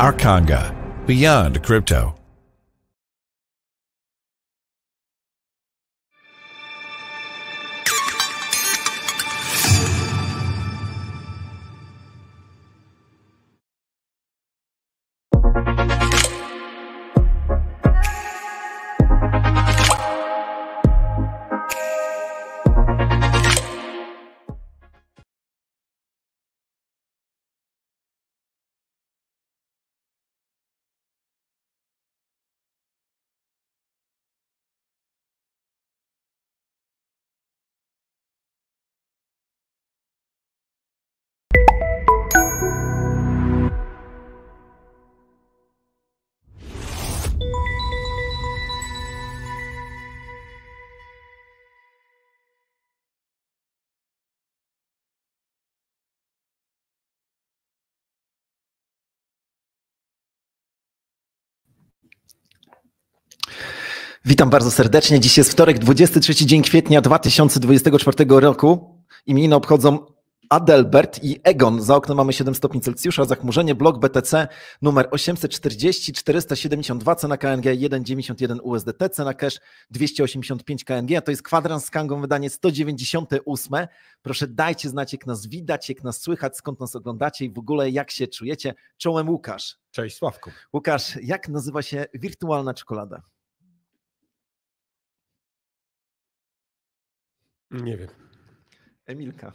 Arkanga, beyond crypto. Witam bardzo serdecznie. Dziś jest wtorek, 23 dzień kwietnia 2024 roku. Imieniny obchodzą Adelbert i Egon. Za oknem mamy 7 stopni Celsjusza, zachmurzenie, blok BTC numer 840 472, cena KNG 1,91 USDT, cena cash 285 KNG, a to jest kwadrans z Kangą, wydanie 198. Proszę dajcie znać, jak nas widać, jak nas słychać, skąd nas oglądacie i w ogóle jak się czujecie. Czołem Łukasz. Cześć Sławku. Łukasz, jak nazywa się wirtualna czekolada? Nie wiem. Emilka.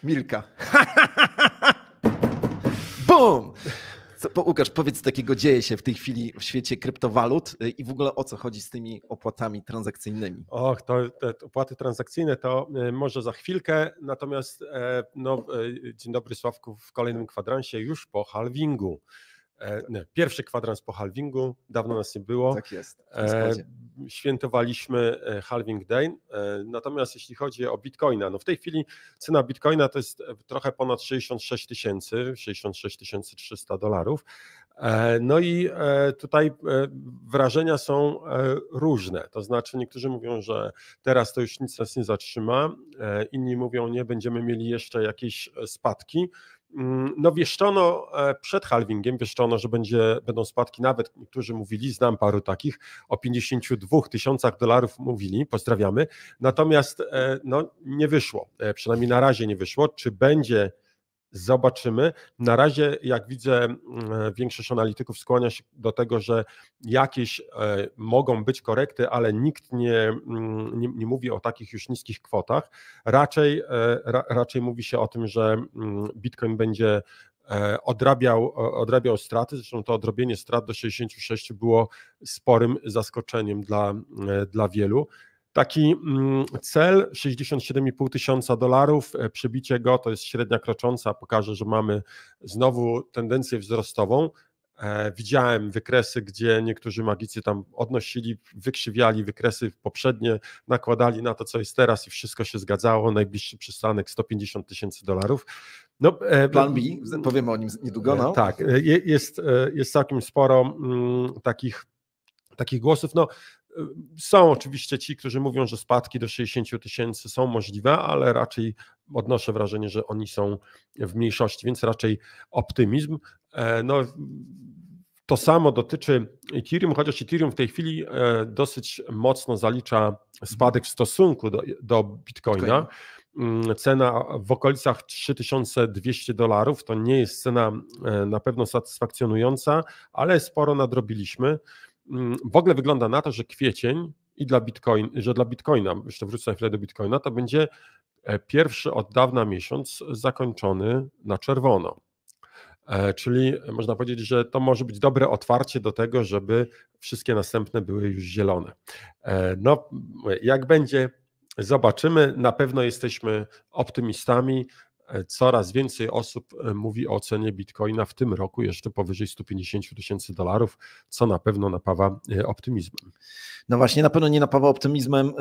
Milka. Bum! Łukasz, powiedz, takiego dzieje się w tej chwili w świecie kryptowalut i w ogóle o co chodzi z tymi opłatami transakcyjnymi? Och, te opłaty transakcyjne to może za chwilkę, natomiast dzień dobry Sławku, w kolejnym kwadransie już po halvingu. Pierwszy kwadrans po halvingu, dawno nas nie było. Tak jest. Świętowaliśmy halving day, natomiast jeśli chodzi o Bitcoina, no w tej chwili cena Bitcoina to jest trochę ponad 66 tysięcy, 66 300 dolarów. No i tutaj wrażenia są różne, to znaczy niektórzy mówią, że teraz to już nic nas nie zatrzyma, inni mówią, nie, będziemy mieli jeszcze jakieś spadki. No wieszczono przed halvingiem, wieszczono, że będą spadki, nawet niektórzy mówili, znam paru takich, o 52 tysiącach dolarów mówili, pozdrawiamy, natomiast no, nie wyszło, przynajmniej na razie nie wyszło, czy będzie, zobaczymy. Na razie, jak widzę, większość analityków skłania się do tego, że jakieś mogą być korekty, ale nikt nie mówi o takich już niskich kwotach. Raczej mówi się o tym, że Bitcoin będzie odrabiał straty, zresztą to odrobienie strat do 66 było sporym zaskoczeniem dla wielu. Taki cel 67,5 tysiąca dolarów, przebicie go to jest średnia krocząca, pokaże, że mamy znowu tendencję wzrostową. Widziałem wykresy, gdzie niektórzy magicy tam odnosili, wykrzywiali wykresy poprzednie, nakładali na to, co jest teraz i wszystko się zgadzało. Najbliższy przystanek 150 tysięcy dolarów. No, Plan B, powiemy o nim niedługo. No. Tak, jest całkiem sporo takich głosów. No, są oczywiście ci, którzy mówią, że spadki do 60 tysięcy są możliwe, ale raczej odnoszę wrażenie, że oni są w mniejszości, więc raczej optymizm. No, to samo dotyczy Ethereum, chociaż Ethereum w tej chwili dosyć mocno zalicza spadek w stosunku do Bitcoina. Cena w okolicach 3200 dolarów to nie jest cena na pewno satysfakcjonująca, ale sporo nadrobiliśmy. W ogóle wygląda na to, że kwiecień i dla Bitcoina, jeszcze wrócę na chwilę do Bitcoina, to będzie pierwszy od dawna miesiąc zakończony na czerwono. Czyli można powiedzieć, że to może być dobre otwarcie do tego, żeby wszystkie następne były już zielone. No, jak będzie, zobaczymy. Na pewno jesteśmy optymistami. Coraz więcej osób mówi o cenie Bitcoina w tym roku jeszcze powyżej 150 tysięcy dolarów, co na pewno napawa optymizmem. No właśnie, na pewno nie napawa optymizmem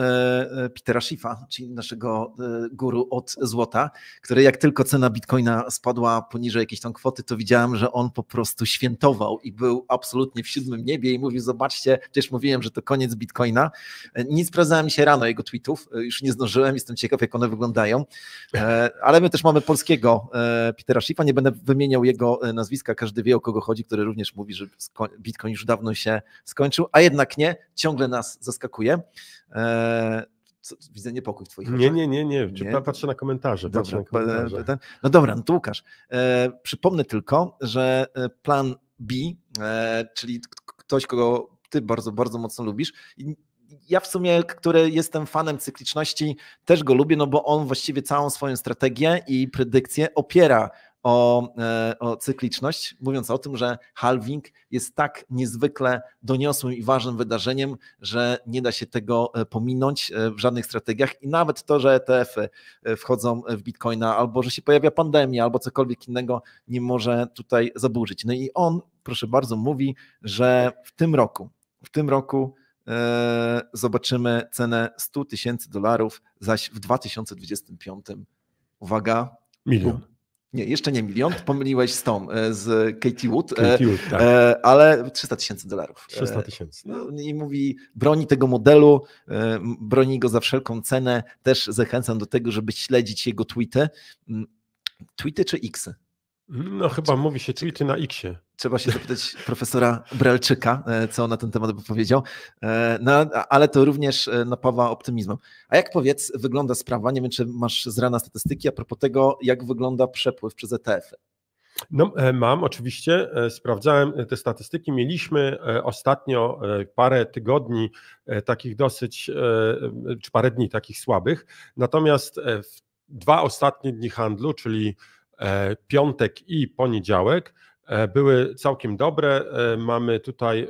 Petera Schiffa, czyli naszego guru od złota, który jak tylko cena Bitcoina spadła poniżej jakiejś tam kwoty, to widziałem, że on po prostu świętował i był absolutnie w siódmym niebie i mówił, zobaczcie, przecież mówiłem, że to koniec Bitcoina. Nie sprawdzałem się rano jego tweetów, już nie zdążyłem, jestem ciekaw, jak one wyglądają, ale my też mamy mamy polskiego Petera Schiffa, nie będę wymieniał jego nazwiska, każdy wie, o kogo chodzi, który również mówi, że Bitcoin już dawno się skończył, a jednak nie, ciągle nas zaskakuje. Widzę niepokój w twoich oczach. Nie. Patrzę na komentarze. No dobra, no to Łukasz. Przypomnę tylko, że plan B, czyli ktoś, kogo ty bardzo, bardzo mocno lubisz. Ja w sumie, który jestem fanem cykliczności, też go lubię, no bo on właściwie całą swoją strategię i predykcję opiera o cykliczność, mówiąc o tym, że halving jest tak niezwykle doniosłym i ważnym wydarzeniem, że nie da się tego pominąć w żadnych strategiach i nawet to, że ETF-y wchodzą w Bitcoina albo że się pojawia pandemia albo cokolwiek innego nie może tutaj zaburzyć. No i on, proszę bardzo, mówi, że w tym roku zobaczymy cenę $100,000, zaś w 2025, uwaga, milion. Nie, jeszcze nie milion, pomyliłeś z tą, z Katie Wood, Tak. ale $300,000. 300,000. No, i mówi, broni tego modelu, broni go za wszelką cenę, też zachęcam do tego, żeby śledzić jego tweety. Tweety czy X-y? No chyba mówi się tweety na X-ie. Trzeba się zapytać profesora Brelczyka, co on na ten temat by powiedział, no, ale to również napawa optymizmem. A jak powiedz, wygląda sprawa, nie wiem czy masz z rana statystyki, a propos tego, jak wygląda przepływ przez ETF-y? No, mam oczywiście, sprawdzałem te statystyki, mieliśmy ostatnio parę tygodni takich dosyć, czy parę dni takich słabych, natomiast w 2 ostatnie dni handlu, czyli piątek i poniedziałek, były całkiem dobre. Mamy tutaj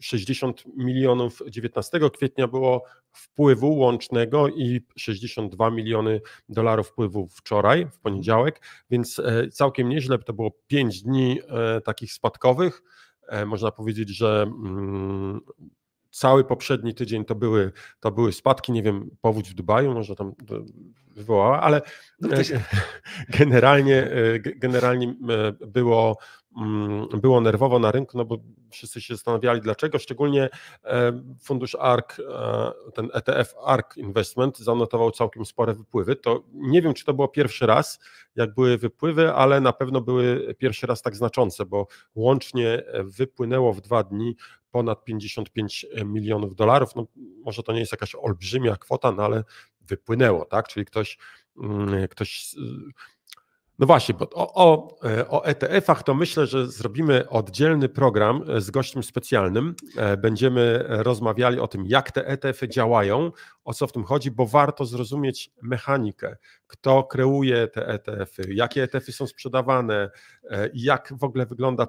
60 milionów 19 kwietnia było wpływu łącznego i 62 miliony dolarów wpływu wczoraj, w poniedziałek, więc całkiem nieźle. To było 5 dni takich spadkowych. Można powiedzieć, że cały poprzedni tydzień to były spadki, nie wiem, powódź w Dubaju może tam wywołała, ale generalnie było nerwowo na rynku, no bo wszyscy się zastanawiali dlaczego, szczególnie fundusz ARK, ten ETF ARK Investment zanotował całkiem spore wypływy. To nie wiem, czy to było pierwszy raz, jak były wypływy, ale na pewno były pierwszy raz tak znaczące, bo łącznie wypłynęło w 2 dni ponad 55 milionów dolarów. No, może to nie jest jakaś olbrzymia kwota, no ale wypłynęło, tak? Czyli ktoś no właśnie, bo o ETF-ach to myślę, że zrobimy oddzielny program z gościem specjalnym. Będziemy rozmawiali o tym, jak te ETF-y działają, o co w tym chodzi, bo warto zrozumieć mechanikę, kto kreuje te ETF-y, jakie ETF-y są sprzedawane, jak w ogóle wygląda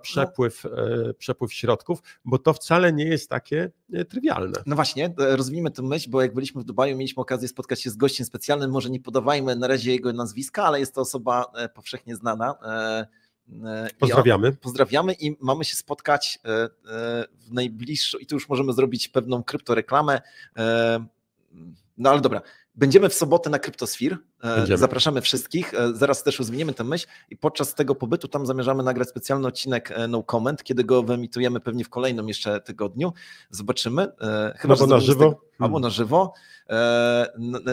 przepływ środków, bo to wcale nie jest takie trywialne. No właśnie, rozwijmy tę myśl, bo jak byliśmy w Dubaju, mieliśmy okazję spotkać się z gościem specjalnym, może nie podawajmy na razie jego nazwiska, ale jest to osoba powszechnie znana. Pozdrawiamy i mamy się spotkać w najbliższą, i tu już możemy zrobić pewną kryptoreklamę. No ale dobra, będziemy w sobotę na Cryptosphere, zapraszamy wszystkich, zaraz też rozwiniemy tę myśl i podczas tego pobytu tam zamierzamy nagrać specjalny odcinek No Comment, kiedy go wyemitujemy pewnie w kolejnym jeszcze tygodniu, zobaczymy. Chyba albo na żywo. Albo na żywo.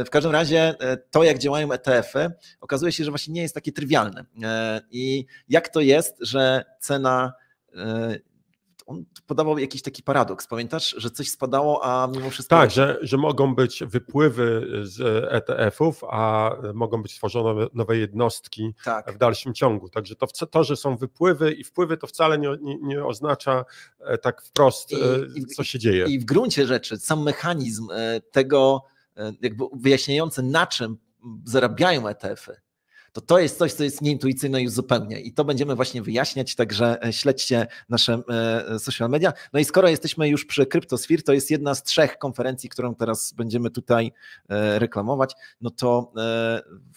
W każdym razie to, jak działają ETF-y, okazuje się, że właśnie nie jest takie trywialne. I jak to jest, że cena... On podawał jakiś taki paradoks, pamiętasz, że coś spadało, a mimo wszystko... Tak, że mogą być wypływy z ETF-ów, a mogą być tworzone nowe jednostki w dalszym ciągu. Także to, że są wypływy i wpływy, to wcale nie oznacza tak wprost, co się dzieje. I w gruncie rzeczy sam mechanizm tego jakby wyjaśniający, na czym zarabiają ETF-y, to jest coś, co jest nieintuicyjne już zupełnie i to będziemy właśnie wyjaśniać, także śledźcie nasze social media. No i skoro jesteśmy już przy Cryptosphere, to jest jedna z 3 konferencji, którą teraz będziemy tutaj reklamować, no to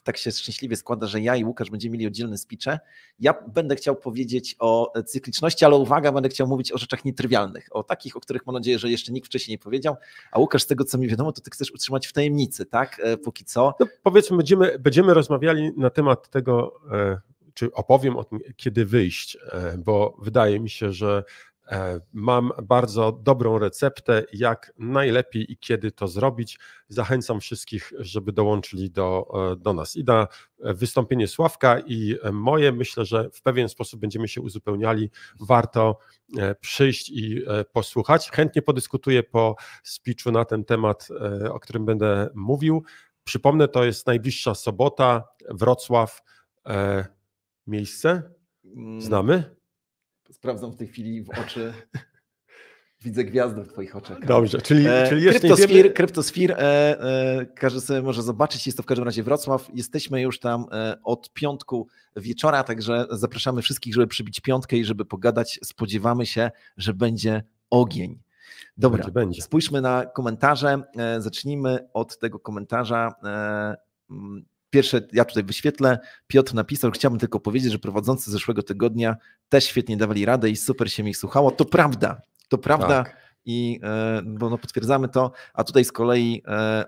tak się szczęśliwie składa, że ja i Łukasz będziemy mieli oddzielne speeche. Ja będę chciał powiedzieć o cykliczności, ale uwaga, będę chciał mówić o rzeczach nietrywialnych, o takich, o których mam nadzieję, że jeszcze nikt wcześniej nie powiedział, a Łukasz, z tego co mi wiadomo, to ty chcesz utrzymać w tajemnicy, tak? Póki co. No, powiedzmy, będziemy rozmawiali na temat tego, czy opowiem o tym, kiedy wyjść, bo wydaje mi się, że Mam bardzo dobrą receptę, jak najlepiej i kiedy to zrobić. Zachęcam wszystkich, żeby dołączyli do nas. I na wystąpienie Sławka i moje, myślę, że w pewien sposób będziemy się uzupełniali. Warto przyjść i posłuchać. Chętnie podyskutuję po speechu na ten temat, o którym będę mówił. Przypomnę, to jest najbliższa sobota, Wrocław. Miejsce? Znamy? Sprawdzam w tej chwili w oczy. Widzę gwiazdy w twoich oczach. Dobrze, czyli jeszcze nie wiemy... Kryptosphere, każdy sobie może zobaczyć, jest to w każdym razie Wrocław. Jesteśmy już tam od piątku wieczora, także zapraszamy wszystkich, żeby przybić piątkę i żeby pogadać. Spodziewamy się, że będzie ogień. Dobra, będzie. Spójrzmy na komentarze. Zacznijmy od tego komentarza. Pierwsze, ja tutaj wyświetlę. Piotr napisał, chciałbym tylko powiedzieć, że prowadzący z zeszłego tygodnia też świetnie dawali radę i super się mi słuchało. To prawda. Tak. I bo potwierdzamy to, a tutaj z kolei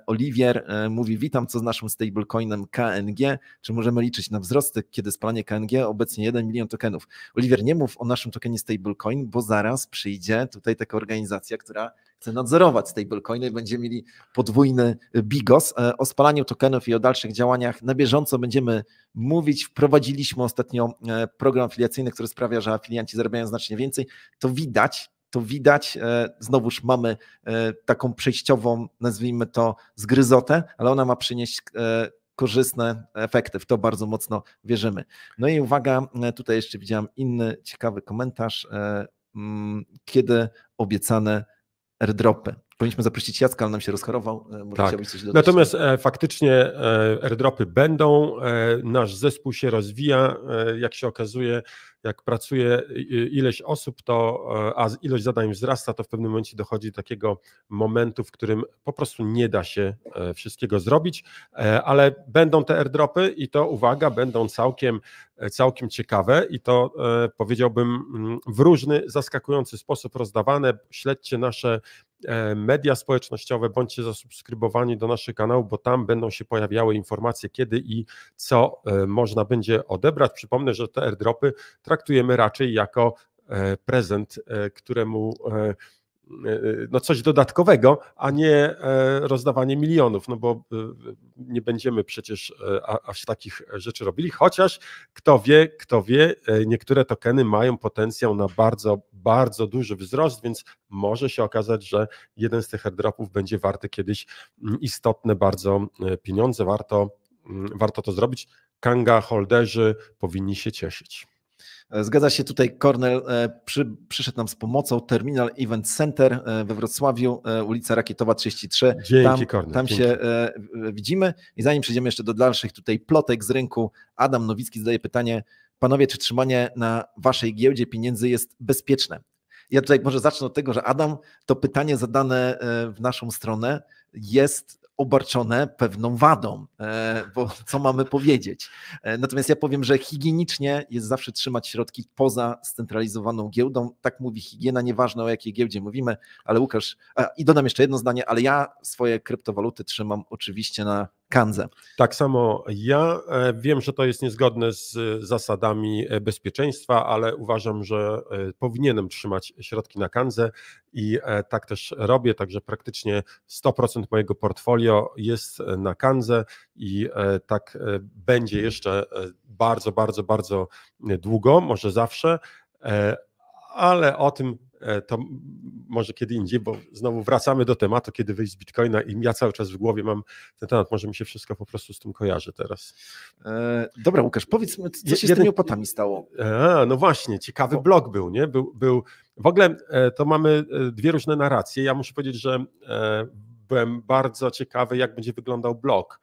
Oliwier mówi, witam, co z naszym stablecoinem KNG, czy możemy liczyć na wzrosty, kiedy spalanie KNG obecnie 1 milion tokenów. Oliwier, nie mów o naszym tokenie stablecoin, bo zaraz przyjdzie tutaj taka organizacja, która chce nadzorować stablecoiny, będziemy mieli podwójny bigos. O spalaniu tokenów i o dalszych działaniach na bieżąco będziemy mówić. Wprowadziliśmy ostatnio program afiliacyjny, który sprawia, że afilianci zarabiają znacznie więcej. To widać, znowuż mamy taką przejściową, nazwijmy to, zgryzotę, ale ona ma przynieść korzystne efekty, w to bardzo mocno wierzymy. No i uwaga, tutaj jeszcze widziałem inny ciekawy komentarz, kiedy obiecane airdropy. Powinniśmy zaprosić Jacka, ale nam się rozchorował. Może tak. Chciałbyś coś dodać? Natomiast faktycznie airdropy będą, nasz zespół się rozwija, jak się okazuje, jak pracuje ileś osób, a ilość zadań wzrasta, to w pewnym momencie dochodzi do takiego momentu, w którym po prostu nie da się wszystkiego zrobić, ale będą te airdropy i to, uwaga, będą całkiem ciekawe i to powiedziałbym w różny, zaskakujący sposób rozdawane. Śledźcie nasze media społecznościowe, bądźcie zasubskrybowani do naszych kanałów, bo tam będą się pojawiały informacje, kiedy i co można będzie odebrać. Przypomnę, że te airdropy traktujemy raczej jako prezent, któremu coś dodatkowego, a nie rozdawanie milionów, no bo nie będziemy przecież aż takich rzeczy robili, chociaż kto wie, niektóre tokeny mają potencjał na bardzo, bardzo duży wzrost, więc może się okazać, że jeden z tych airdropów będzie warty kiedyś istotne bardzo pieniądze, warto to zrobić. Kanga holderzy powinni się cieszyć. Zgadza się, tutaj Kornel przyszedł nam z pomocą, Terminal Event Center we Wrocławiu, ulica Rakietowa 33. Dzięki, Kornel. Tam się widzimy i zanim przejdziemy jeszcze do dalszych tutaj plotek z rynku, Adam Nowicki zadaje pytanie, panowie, czy trzymanie na waszej giełdzie pieniędzy jest bezpieczne? Ja tutaj może zacznę od tego, że Adam, to pytanie zadane w naszą stronę jest obarczone pewną wadą, bo co mamy powiedzieć? Natomiast ja powiem, że higienicznie jest zawsze trzymać środki poza scentralizowaną giełdą. Tak mówi higiena, nieważne o jakiej giełdzie mówimy, ale Łukasz, i dodam jeszcze jedno zdanie, ale ja swoje kryptowaluty trzymam oczywiście na Kandze. Tak samo ja wiem, że to jest niezgodne z zasadami bezpieczeństwa, ale uważam, że powinienem trzymać środki na Kandze i tak też robię, także praktycznie 100% mojego portfolio jest na Kandze i tak będzie jeszcze bardzo, bardzo, bardzo długo, może zawsze, ale o tym to może kiedy indziej, bo znowu wracamy do tematu, kiedy wyjść z Bitcoina i ja cały czas w głowie mam ten temat, może mi się wszystko po prostu z tym kojarzy teraz. Dobra, Łukasz, powiedz mi, co się z tymi opłatami stało? No właśnie, ciekawy blog był, nie? Był w ogóle to mamy dwie różne narracje. Ja muszę powiedzieć, że byłem bardzo ciekawy, jak będzie wyglądał blog.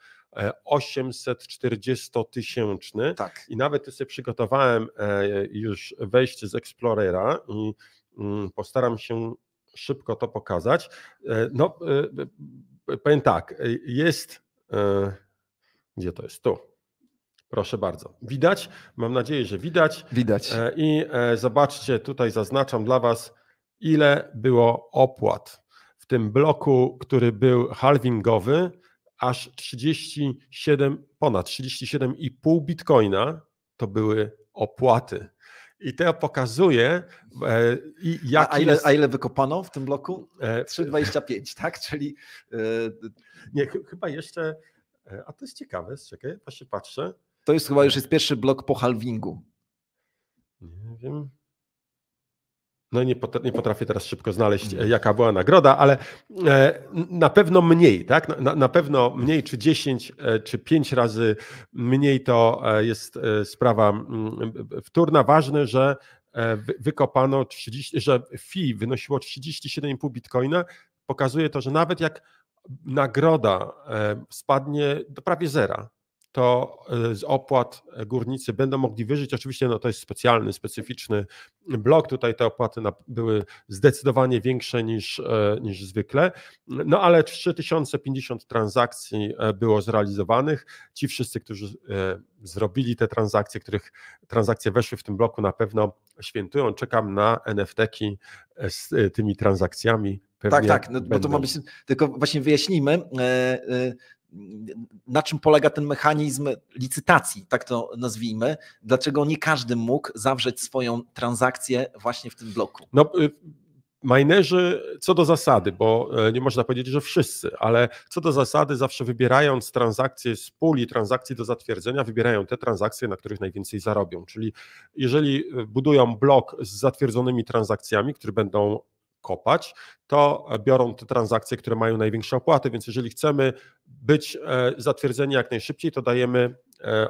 840-tysięczny tak. I nawet sobie przygotowałem już wejście z Explorera i postaram się szybko to pokazać. No, powiem tak, jest, gdzie to jest? Tu. Proszę bardzo. Widać? Mam nadzieję, że widać. Widać. I zobaczcie, tutaj zaznaczam dla Was, ile było opłat. W tym bloku, który był halvingowy, aż ponad 37,5 bitcoina to były opłaty. I to pokazuje, a ile wykopano w tym bloku? 3,25, tak? Czyli... Nie, chyba jeszcze... A to jest ciekawe, czekaj, właśnie patrzę. To jest chyba już jest pierwszy blok po halvingu. Nie wiem. No nie potrafię teraz szybko znaleźć, jaka była nagroda, ale na pewno mniej, tak? Na pewno mniej, czy 10, czy 5 razy mniej to jest sprawa wtórna. Ważne, że wykopano że fee wynosiło 37,5 bitcoina. Pokazuje to, że nawet jak nagroda spadnie do prawie zera, to z opłat górnicy będą mogli wyżyć. Oczywiście to jest specjalny, specyficzny blok. Tutaj te opłaty były zdecydowanie większe niż zwykle. No ale 3050 transakcji było zrealizowanych. Ci wszyscy, którzy zrobili te transakcje, których transakcje weszły w tym bloku, na pewno świętują. Czekam na NFT-ki z tymi transakcjami. Pewnie tak, no, bo to ma być, tylko właśnie wyjaśnijmy, na czym polega ten mechanizm licytacji, tak to nazwijmy, dlaczego nie każdy mógł zawrzeć swoją transakcję właśnie w tym bloku. No, minerzy co do zasady, bo nie można powiedzieć, że wszyscy, ale co do zasady zawsze wybierając transakcje z puli transakcji do zatwierdzenia, wybierają te transakcje, na których najwięcej zarobią, czyli jeżeli budują blok z zatwierdzonymi transakcjami, które będą kopać, to biorą te transakcje, które mają największe opłaty, więc jeżeli chcemy być zatwierdzeni jak najszybciej, to dajemy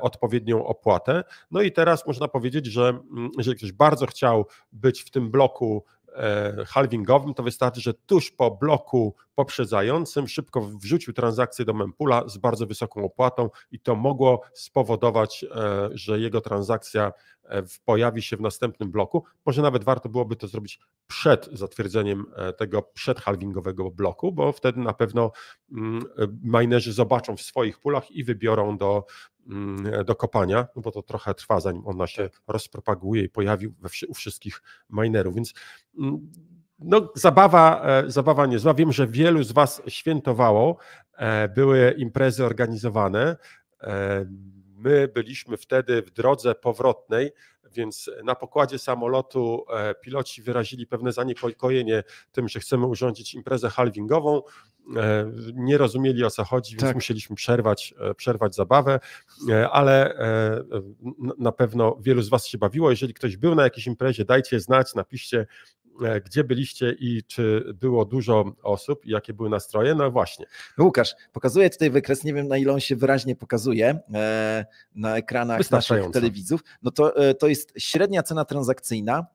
odpowiednią opłatę. No i teraz można powiedzieć, że jeżeli ktoś bardzo chciał być w tym bloku halvingowym, to wystarczy, że tuż po bloku poprzedzającym szybko wrzucił transakcję do mempoola z bardzo wysoką opłatą i to mogło spowodować, że jego transakcja pojawi się w następnym bloku. Może nawet warto byłoby to zrobić przed zatwierdzeniem tego przedhalvingowego bloku, bo wtedy na pewno minerzy zobaczą w swoich pulach i wybiorą do kopania, no bo to trochę trwa, zanim ona się rozpropaguje i pojawi u wszystkich minerów, więc no, zabawa niezła. Wiem, że wielu z Was świętowało, były imprezy organizowane. My byliśmy wtedy w drodze powrotnej, więc na pokładzie samolotu piloci wyrazili pewne zaniepokojenie tym, że chcemy urządzić imprezę halvingową. Nie rozumieli, o co chodzi, więc musieliśmy przerwać zabawę, ale na pewno wielu z Was się bawiło. Jeżeli ktoś był na jakiejś imprezie, dajcie znać, napiszcie, gdzie byliście i czy było dużo osób i jakie były nastroje. No właśnie. Łukasz, pokazuję tutaj wykres, nie wiem na ile on się wyraźnie pokazuje na ekranach naszych telewidzów. No to jest średnia cena transakcyjna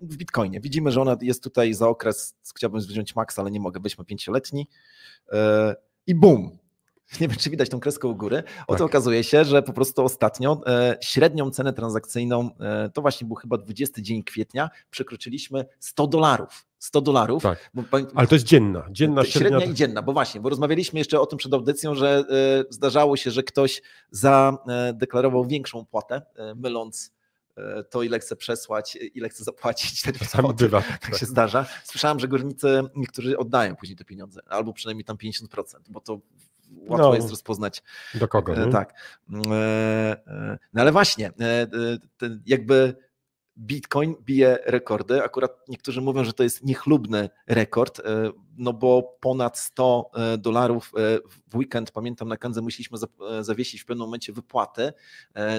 w Bitcoinie. Widzimy, że ona jest tutaj za okres, chciałbym wziąć max, ale nie mogę, weźmy 5-letni i bum. Nie wiem, czy widać tą kreskę u góry. Oto okazuje się, że po prostu ostatnio średnią cenę transakcyjną, to właśnie był chyba 20 dzień kwietnia, przekroczyliśmy $100. $100. Tak. Ale to jest dzienna średnia i dzienna, bo właśnie, bo rozmawialiśmy jeszcze o tym przed audycją, że zdarzało się, że ktoś zadeklarował większą opłatę, myląc to, ile chce przesłać, ile chce zapłacić. Tak się zdarza. Słyszałem, że górnicy niektórzy oddają później te pieniądze, albo przynajmniej tam 50%, bo to łatwo jest rozpoznać. Do kogo? Nie? Tak. No ale właśnie, jakby Bitcoin bije rekordy. Akurat niektórzy mówią, że to jest niechlubny rekord, no bo ponad $100 w weekend, pamiętam, na Kandze musieliśmy zawiesić w pewnym momencie wypłaty,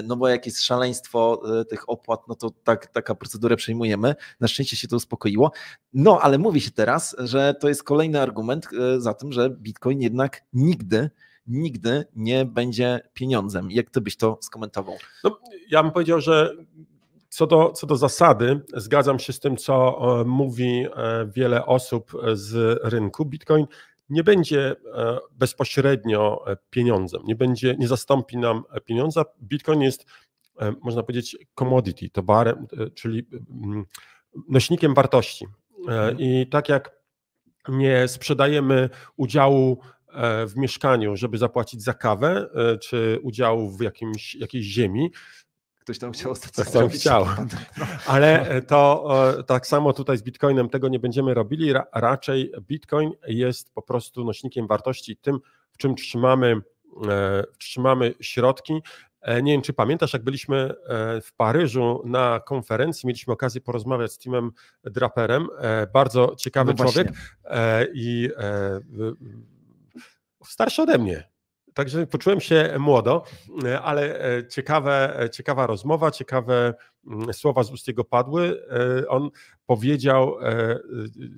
no bo jak jest szaleństwo tych opłat, no to taka procedurę przejmujemy. Na szczęście się to uspokoiło. No ale mówi się teraz, że to jest kolejny argument za tym, że Bitcoin jednak nigdy nie będzie pieniądzem. Jak ty byś to skomentował? No, ja bym powiedział, że co do zasady zgadzam się z tym, co mówi wiele osób z rynku. Bitcoin nie będzie bezpośrednio pieniądzem, nie zastąpi nam pieniądza. Bitcoin jest, można powiedzieć, commodity, towarem, czyli nośnikiem wartości. I tak jak nie sprzedajemy udziału w mieszkaniu, żeby zapłacić za kawę, czy udziału w jakiejś ziemi, ktoś tam chciał chciał. Ale to tak samo tutaj z Bitcoinem tego nie będziemy robili. Raczej Bitcoin jest po prostu nośnikiem wartości, tym, w czym trzymamy środki. Nie wiem, czy pamiętasz, jak byliśmy w Paryżu na konferencji, mieliśmy okazję porozmawiać z Timem Draperem, bardzo ciekawy człowiek i starszy ode mnie. Także poczułem się młodo, ale ciekawa rozmowa, ciekawe słowa z ust jego padły. On powiedział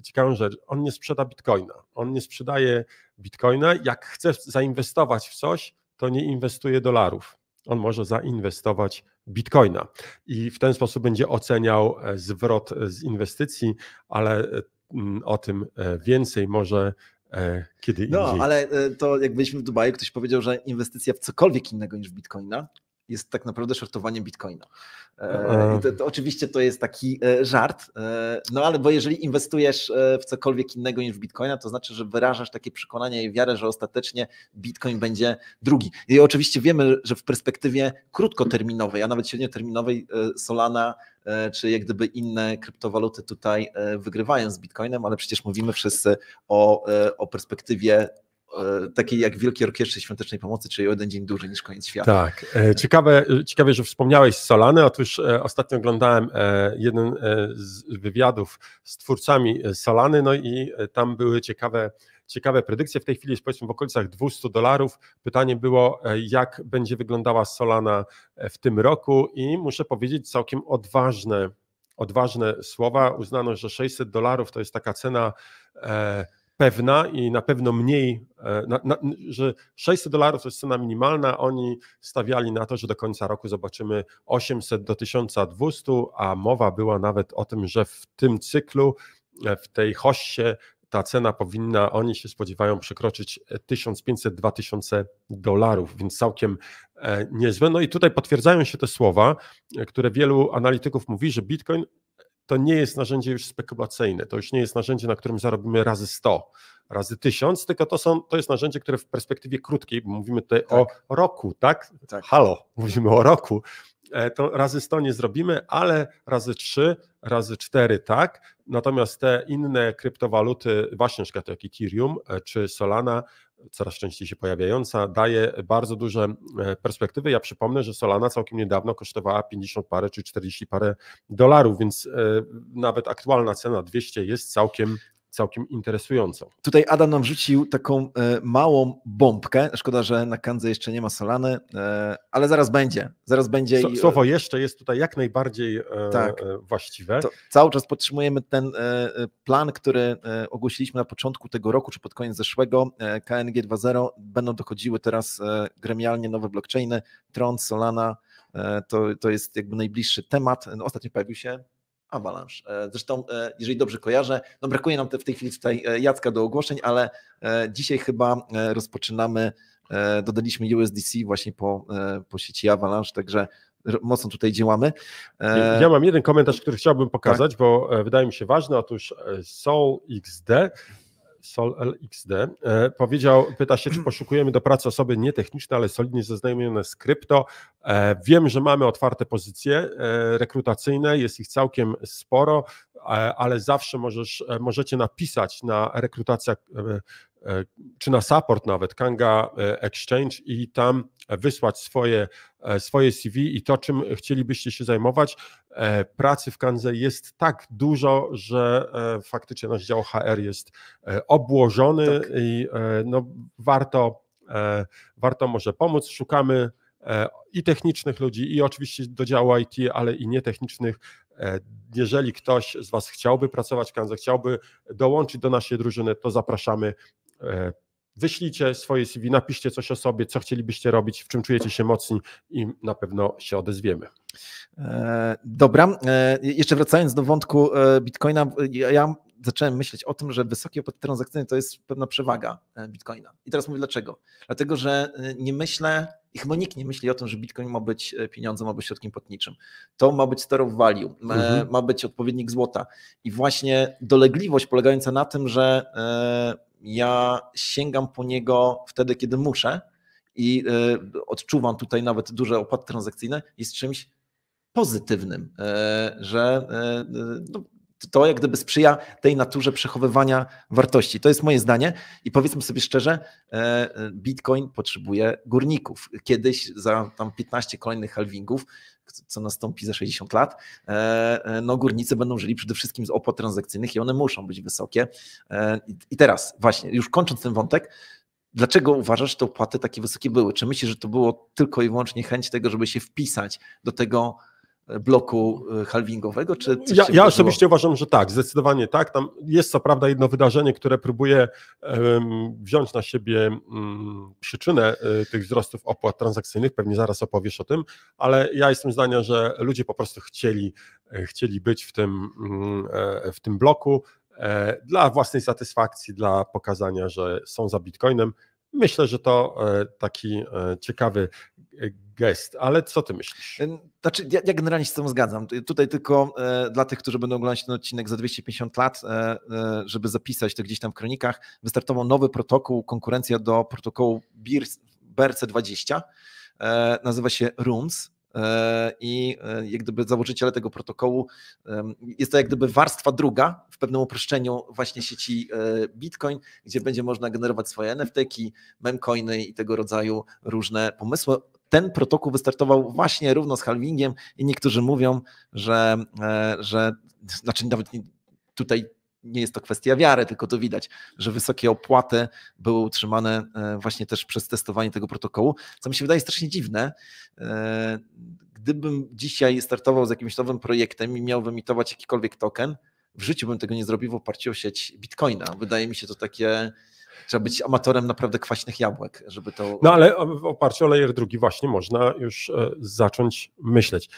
ciekawą rzecz, on nie sprzeda bitcoina, on nie sprzedaje bitcoina, jak chce zainwestować w coś, to nie inwestuje dolarów. On może zainwestować bitcoina i w ten sposób będzie oceniał zwrot z inwestycji, ale o tym więcej może kiedy indziej. No, ale to jak byliśmy w Dubaju, ktoś powiedział, że inwestycja w cokolwiek innego niż w bitcoina jest tak naprawdę shortowaniem bitcoina. I to oczywiście to jest taki żart, no ale bo jeżeli inwestujesz w cokolwiek innego niż w bitcoina, to znaczy, że wyrażasz takie przekonanie i wiarę, że ostatecznie bitcoin będzie drugi. I oczywiście wiemy, że w perspektywie krótkoterminowej, a nawet średnioterminowej Solana czy jak gdyby inne kryptowaluty tutaj wygrywają z bitcoinem, ale przecież mówimy wszyscy o perspektywie takiej jak Wielkiej Orkiestrze Świątecznej Pomocy, czyli o jeden dzień dłużej niż koniec świata. Tak, ciekawe, że wspomniałeś z Solany. Otóż ostatnio oglądałem jeden z wywiadów z twórcami Solany, no i tam były ciekawe predykcje. W tej chwili jest powiedzmy w okolicach $200. Pytanie było, jak będzie wyglądała Solana w tym roku i muszę powiedzieć całkiem odważne słowa. Uznano, że $600 to jest taka cena pewna i na pewno mniej, że $600 to jest cena minimalna, oni stawiali na to, że do końca roku zobaczymy 800 do 1200, a mowa była nawet o tym, że w tym cyklu, w tej hossie ta cena powinna, oni się spodziewają przekroczyć $1500–2000, więc całkiem niezłe. No i tutaj potwierdzają się te słowa, które wielu analityków mówi, że Bitcoin to nie jest narzędzie już spekulacyjne, to już nie jest narzędzie, na którym zarobimy razy 100, razy 1000, tylko to jest narzędzie, które w perspektywie krótkiej, bo mówimy tutaj o roku, tak? Halo, mówimy o roku, to razy 100 nie zrobimy, ale razy 3, razy 4 tak, natomiast te inne kryptowaluty, właśnie na przykład jak Ethereum czy Solana, coraz częściej się pojawiająca, daje bardzo duże perspektywy. Ja przypomnę, że Solana całkiem niedawno kosztowała 50 parę czy 40 parę dolarów, więc nawet aktualna cena 200 jest całkiem interesującą. Tutaj Adam nam rzucił taką małą bombkę. Szkoda, że na Kandze jeszcze nie ma Solany, ale zaraz będzie. Słowo jeszcze jest tutaj jak najbardziej właściwe. To cały czas podtrzymujemy ten plan, który ogłosiliśmy na początku tego roku, czy pod koniec zeszłego. KNG 2.0 będą dochodziły teraz gremialnie nowe blockchainy, Tron, Solana. To jest jakby najbliższy temat. Ostatnio pojawił się Avalanche. Zresztą, jeżeli dobrze kojarzę, no brakuje nam w tej chwili tutaj Jacka do ogłoszeń, ale dzisiaj chyba rozpoczynamy, dodaliśmy USDC właśnie po sieci Avalanche, także mocno tutaj działamy. Ja mam jeden komentarz, który chciałbym pokazać, bo wydaje mi się ważny. Otóż SolLXD pyta się, czy poszukujemy do pracy osoby nietechniczne, ale solidnie zaznajomione z krypto. Wiem, że mamy otwarte pozycje rekrutacyjne, jest ich całkiem sporo, ale zawsze możecie napisać na rekrutacja czy na support nawet Kanga Exchange i tam wysłać swoje CV i to, czym chcielibyście się zajmować. Pracy w Kandze jest tak dużo, że faktycznie nasz dział HR jest obłożony i no, warto może pomóc. Szukamy i technicznych ludzi, i oczywiście do działu IT, ale i nietechnicznych. Jeżeli ktoś z Was chciałby pracować w Kandze, chciałby dołączyć do naszej drużyny, to zapraszamy. Wyślijcie swoje CV, napiszcie coś o sobie, co chcielibyście robić, w czym czujecie się mocni i na pewno się odezwiemy. Dobra, jeszcze wracając do wątku Bitcoina, ja zacząłem myśleć o tym, że wysokie opłaty transakcyjne to jest pewna przewaga Bitcoina. I teraz mówię dlaczego. Dlatego, że nie myślę i chyba nikt nie myśli o tym, że Bitcoin ma być pieniądzem, ma być środkiem płatniczym. To ma być store of value, ma być odpowiednik złota. I właśnie dolegliwość polegająca na tym, że ja sięgam po niego wtedy, kiedy muszę i odczuwam tutaj nawet duże opłaty transakcyjne, jest czymś pozytywnym, że no, to jak gdyby sprzyja tej naturze przechowywania wartości. To jest moje zdanie i powiedzmy sobie szczerze, Bitcoin potrzebuje górników. Kiedyś za tam 15 kolejnych halvingów, co nastąpi za 60 lat, no górnicy będą żyli przede wszystkim z opłat transakcyjnych i one muszą być wysokie. I teraz właśnie, już kończąc ten wątek, dlaczego uważasz, że te opłaty takie wysokie były? Czy myślisz, że to było tylko i wyłącznie chęć tego, żeby się wpisać do tego bloku halvingowego? Czy ja osobiście uważam, że tak, zdecydowanie tak. Tam jest co prawda jedno wydarzenie, które próbuje wziąć na siebie przyczynę tych wzrostów opłat transakcyjnych, pewnie zaraz opowiesz o tym, ale ja jestem zdania, że ludzie po prostu chcieli być w tym bloku dla własnej satysfakcji, dla pokazania, że są za Bitcoinem. Myślę, że to taki ciekawy gest, ale co ty myślisz? Znaczy, ja generalnie się z tym zgadzam. Tutaj tylko dla tych, którzy będą oglądać ten odcinek za 250 lat, żeby zapisać to gdzieś tam w kronikach, wystartował nowy protokół, konkurencja do protokołu BRC20, nazywa się RUNS. I jak gdyby założyciele tego protokołu, jest to jak gdyby warstwa druga w pewnym uproszczeniu właśnie sieci Bitcoin, gdzie będzie można generować swoje NFT-ki, memcoiny i tego rodzaju różne pomysły. Ten protokół wystartował właśnie równo z halvingiem i niektórzy mówią, że znaczy nawet tutaj nie jest to kwestia wiary, tylko to widać, że wysokie opłaty były utrzymane właśnie też przez testowanie tego protokołu, co mi się wydaje strasznie dziwne. Gdybym dzisiaj startował z jakimś nowym projektem i miał wyemitować jakikolwiek token, w życiu bym tego nie zrobił w oparciu o sieć Bitcoina. Wydaje mi się to takie... Trzeba być amatorem naprawdę kwaśnych jabłek, żeby to... No ale w oparciu o layer drugi właśnie można już zacząć myśleć.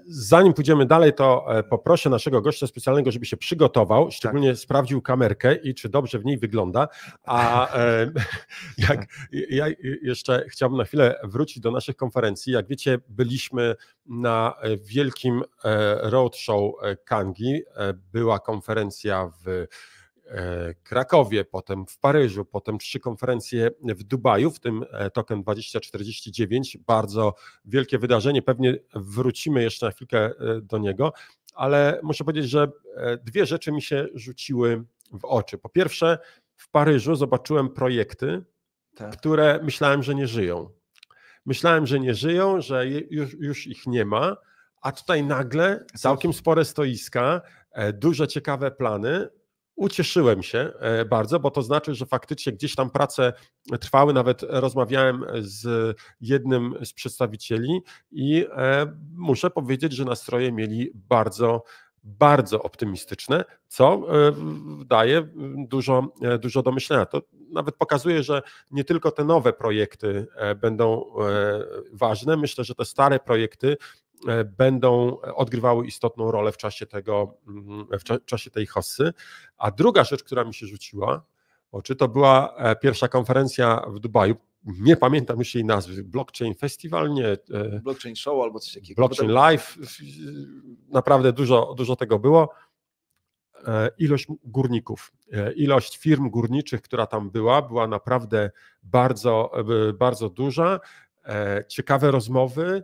Zanim pójdziemy dalej, to poproszę naszego gościa specjalnego, żeby się przygotował, szczególnie sprawdził kamerkę i czy dobrze w niej wygląda. A ja jeszcze chciałbym na chwilę wrócić do naszych konferencji. Jak wiecie, byliśmy na wielkim roadshow Kangi. Była konferencja w Krakowie, potem w Paryżu, potem 3 konferencje w Dubaju, w tym Token 2049, bardzo wielkie wydarzenie, pewnie wrócimy jeszcze na chwilkę do niego, ale muszę powiedzieć, że 2 rzeczy mi się rzuciły w oczy. Po pierwsze, w Paryżu zobaczyłem projekty, które myślałem, że nie żyją. Myślałem, że nie żyją, że już ich nie ma, a tutaj nagle całkiem spore stoiska, duże ciekawe plany. Ucieszyłem się bardzo, bo to znaczy, że faktycznie gdzieś tam prace trwały, nawet rozmawiałem z jednym z przedstawicieli i muszę powiedzieć, że nastroje mieli bardzo, bardzo optymistyczne, co daje dużo do myślenia. To nawet pokazuje, że nie tylko te nowe projekty będą ważne, myślę, że te stare projekty będą odgrywały istotną rolę w czasie tej hossy. A druga rzecz, która mi się rzuciła w oczy, to była pierwsza konferencja w Dubaju. Nie pamiętam już jej nazwy. Blockchain Festival, nie. Blockchain Show albo coś takiego. Blockchain Live. Naprawdę dużo tego było. Ilość górników, ilość firm górniczych, która tam była naprawdę bardzo, bardzo duża. Ciekawe rozmowy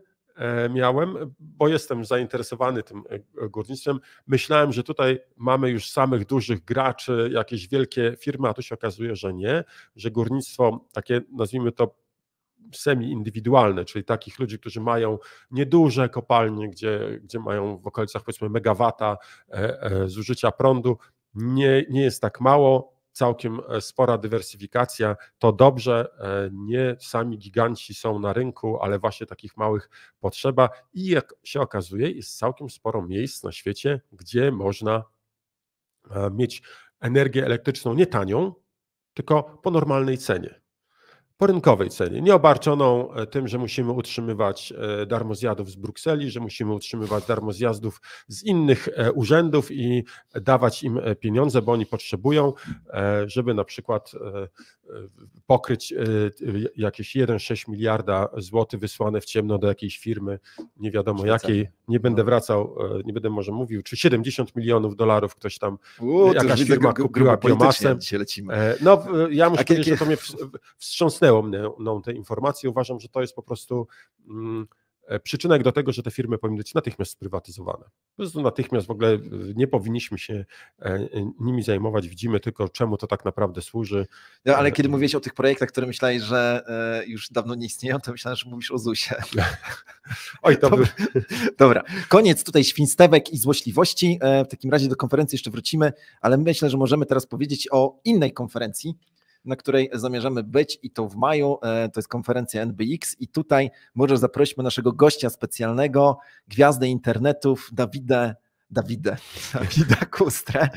miałem, bo jestem zainteresowany tym górnictwem. Myślałem, że tutaj mamy już samych dużych graczy, jakieś wielkie firmy, a tu się okazuje, że nie, że górnictwo takie, nazwijmy to semi-indywidualne, czyli takich ludzi, którzy mają nieduże kopalnie, gdzie mają w okolicach powiedzmy megawata zużycia prądu, nie jest tak mało. Całkiem spora dywersyfikacja, to dobrze, nie sami giganci są na rynku, ale właśnie takich małych potrzeba i jak się okazuje, jest całkiem sporo miejsc na świecie, gdzie można mieć energię elektryczną nie tanią, tylko po normalnej cenie. Po rynkowej cenie, nie obarczoną tym, że musimy utrzymywać darmozjadów z Brukseli, że musimy utrzymywać darmozjazdów z innych urzędów i dawać im pieniądze, bo oni potrzebują, żeby na przykład pokryć jakieś 1,6 miliarda złotych wysłane w ciemno do jakiejś firmy, nie wiadomo jakiej, nie będę wracał, nie będę może mówił, czy 70 milionów dolarów ktoś tam, jakaś firma kupiła biomasę. No, ja muszę powiedzieć, że to mnie wstrząsnęło mną te informacje. Uważam, że to jest po prostu przyczynek do tego, że te firmy powinny być natychmiast sprywatyzowane. Po prostu natychmiast w ogóle nie powinniśmy się nimi zajmować, widzimy tylko, czemu to tak naprawdę służy. No, ale kiedy mówiłeś o tych projektach, które myślałeś, że już dawno nie istnieją, to myślałem, że mówisz o ZUS-ie. Oj, to był... Dobra, koniec tutaj świństewek i złośliwości. W takim razie do konferencji jeszcze wrócimy, ale myślę, że możemy teraz powiedzieć o innej konferencji, na której zamierzamy być i to w maju, to jest konferencja NBX i tutaj może zaprosimy naszego gościa specjalnego, gwiazdę internetów, Dawida Kustrę.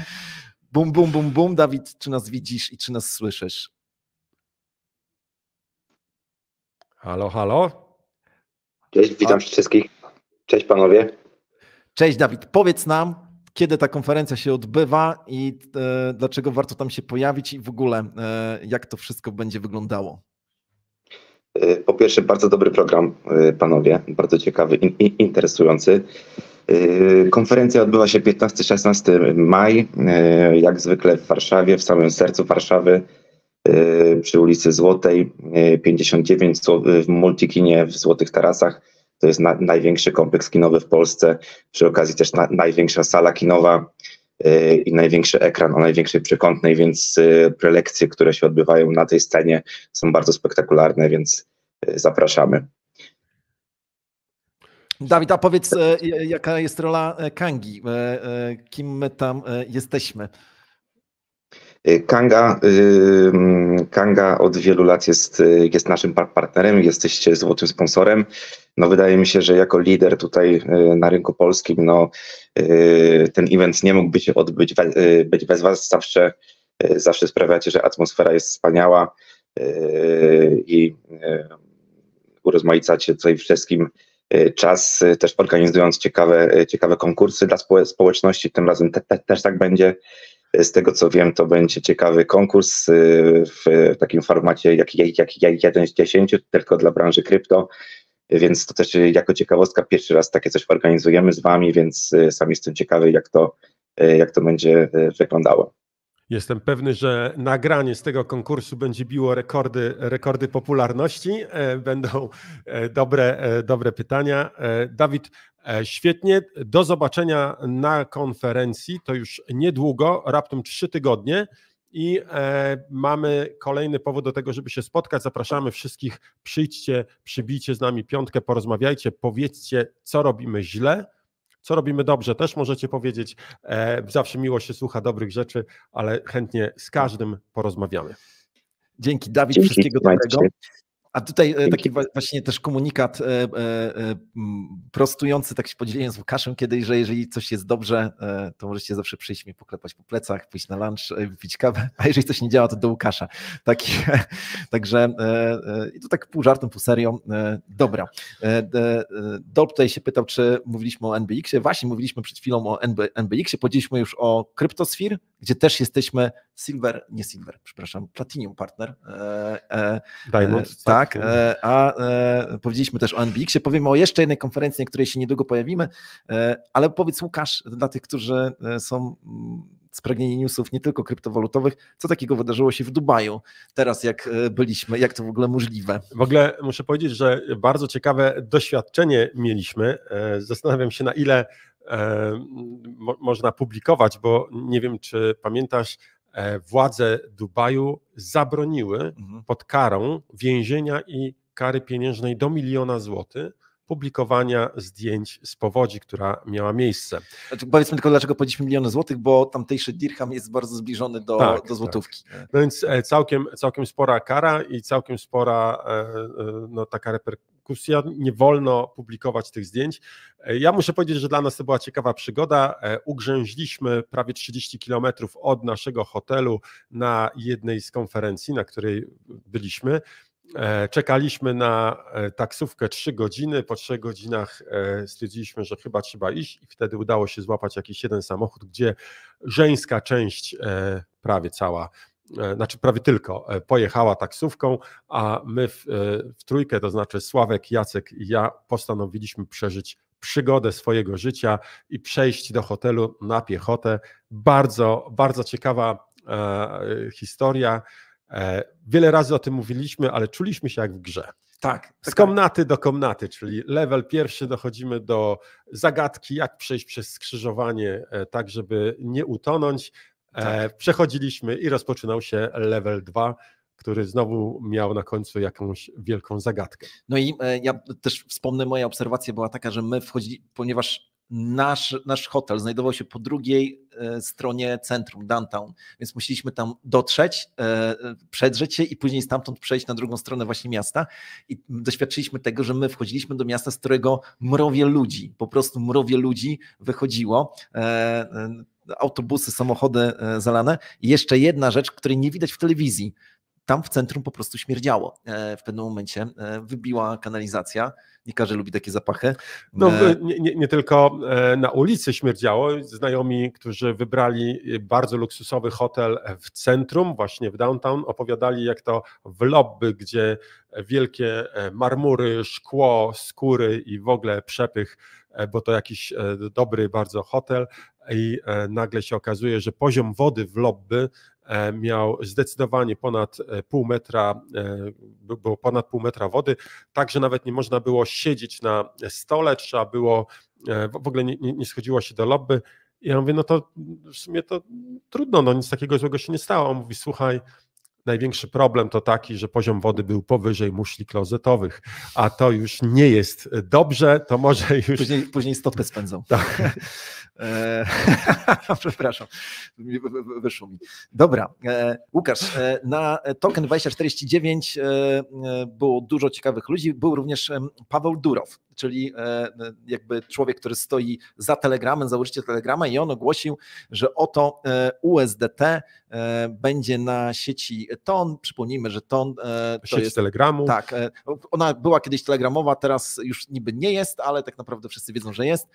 Bum, bum, bum, bum. Dawid, czy nas widzisz i czy nas słyszysz? Halo, halo. Cześć, witam wszystkich. Cześć panowie. Cześć Dawid, powiedz nam, kiedy ta konferencja się odbywa i dlaczego warto tam się pojawić i w ogóle jak to wszystko będzie wyglądało? Po pierwsze, bardzo dobry program, panowie, bardzo ciekawy i interesujący. Konferencja odbywa się 15-16 maj, jak zwykle w Warszawie, w samym sercu Warszawy, przy ulicy Złotej, 59 w Multikinie w Złotych Tarasach. To jest największy kompleks kinowy w Polsce, przy okazji też największa sala kinowa i największy ekran o największej przekątnej, więc prelekcje, które się odbywają na tej scenie są bardzo spektakularne, więc zapraszamy. Dawid, a powiedz, jaka jest rola Kangi? Kim my tam jesteśmy? Kanga od wielu lat jest naszym partnerem, jesteście złotym sponsorem. No wydaje mi się, że jako lider tutaj na rynku polskim, no ten event nie mógłby się odbyć być bez was. Zawsze sprawiacie, że atmosfera jest wspaniała i urozmaicacie tutaj wszystkim czas, też organizując ciekawe konkursy dla społeczności. Tym razem też tak będzie. Z tego co wiem, to będzie ciekawy konkurs w takim formacie jak 1 z 10, tylko dla branży krypto, więc to też jako ciekawostka pierwszy raz takie coś organizujemy z wami, więc sam jestem ciekawy, jak to będzie wyglądało. Jestem pewny, że nagranie z tego konkursu będzie biło rekordy popularności. Będą dobre pytania. Dawid, świetnie. Do zobaczenia na konferencji. To już niedługo, raptem 3 tygodnie. I mamy kolejny powód do tego, żeby się spotkać. Zapraszamy wszystkich. Przyjdźcie, przybijcie z nami piątkę, porozmawiajcie, powiedzcie, co robimy źle. Co robimy dobrze, też możecie powiedzieć. Zawsze miło się słucha dobrych rzeczy, ale chętnie z każdym porozmawiamy. Dzięki Dawid, wszystkiego dobrego. A tutaj taki właśnie też komunikat prostujący, tak się podzieliłem z Łukaszem kiedyś, że jeżeli coś jest dobrze, to możecie zawsze przyjść mnie poklepać po plecach, pójść na lunch, wypić kawę, a jeżeli coś nie działa, to do Łukasza. Także i to tak pół żartem, pół serią. Dobra. Dolp tutaj się pytał, czy mówiliśmy o NBX-ie. Właśnie mówiliśmy przed chwilą o NBX-ie, powiedzieliśmy już o CryptoSphere, gdzie też jesteśmy Platinum Partner. Diamond. Tak, a powiedzieliśmy też o NBX-ie. Powiemy o jeszcze jednej konferencji, na której się niedługo pojawimy, ale powiedz Łukasz, dla tych, którzy są spragnieni newsów nie tylko kryptowalutowych, co takiego wydarzyło się w Dubaju teraz, jak byliśmy, jak to w ogóle możliwe? W ogóle muszę powiedzieć, że bardzo ciekawe doświadczenie mieliśmy. Zastanawiam się, na ile można publikować, bo nie wiem, czy pamiętasz, władze Dubaju zabroniły pod karą więzienia i kary pieniężnej do 1 000 000 złotych publikowania zdjęć z powodzi, która miała miejsce. Znaczy, powiedzmy tylko, dlaczego powiedzieliśmy 1 000 000 złotych, bo tamtejszy dirham jest bardzo zbliżony do złotówki. Tak. No więc całkiem spora kara i całkiem spora taka reperkusja. Nie wolno publikować tych zdjęć. Ja muszę powiedzieć, że dla nas to była ciekawa przygoda. Ugrzęźliśmy prawie 30 kilometrów od naszego hotelu na jednej z konferencji, na której byliśmy. Czekaliśmy na taksówkę 3 godziny, po 3 godzinach stwierdziliśmy, że chyba trzeba iść i wtedy udało się złapać jakiś jeden samochód, gdzie żeńska część prawie cała, znaczy prawie tylko pojechała taksówką, a my w trójkę, to znaczy Sławek, Jacek i ja postanowiliśmy przeżyć przygodę swojego życia i przejść do hotelu na piechotę. Bardzo, bardzo ciekawa historia. Wiele razy o tym mówiliśmy, ale czuliśmy się jak w grze. Tak. Z komnaty do komnaty, czyli level pierwszy dochodzimy do zagadki, jak przejść przez skrzyżowanie tak, żeby nie utonąć. Przechodziliśmy i rozpoczynał się level 2, który znowu miał na końcu jakąś wielką zagadkę. No i ja też wspomnę, moja obserwacja była taka, że my wchodziliśmy, ponieważ nasz hotel znajdował się po drugiej stronie centrum, downtown, więc musieliśmy tam dotrzeć, przedrzeć się i później stamtąd przejść na drugą stronę właśnie miasta i doświadczyliśmy tego, że my wchodziliśmy do miasta, z którego mrowie ludzi, po prostu mrowie ludzi wychodziło, autobusy, samochody zalane. I jeszcze jedna rzecz, której nie widać w telewizji. Tam w centrum po prostu śmierdziało. W pewnym momencie wybiła kanalizacja. Nie każdy lubi takie zapachy. No, nie tylko na ulicy śmierdziało. Znajomi, którzy wybrali bardzo luksusowy hotel w centrum, właśnie w downtown, opowiadali, jak to w lobby, gdzie wielkie marmury, szkło, skóry i w ogóle przepych, bo to jakiś dobry bardzo hotel i nagle się okazuje, że poziom wody w lobby miał zdecydowanie ponad pół metra, było ponad pół metra wody, tak, że nawet nie można było siedzieć na stole, trzeba było, w ogóle nie schodziło się do lobby. I ja mówię, no to w sumie to trudno, no nic takiego złego się nie stało. On mówi, słuchaj, największy problem to taki, że poziom wody był powyżej muszli klozetowych, a to już nie jest dobrze, to może już... Później stopę spędzą. Tak. Przepraszam, wyszło mi. Dobra, Łukasz, na Token 2049 było dużo ciekawych ludzi, był również Paweł Durow, czyli jakby człowiek, który stoi za Telegramem, założyciel Telegrama i on ogłosił, że oto USDT będzie na sieci TON. Przypomnijmy, że TON to sieć jest Telegramu. Tak, ona była kiedyś telegramowa, teraz już niby nie jest, ale tak naprawdę wszyscy wiedzą, że jest.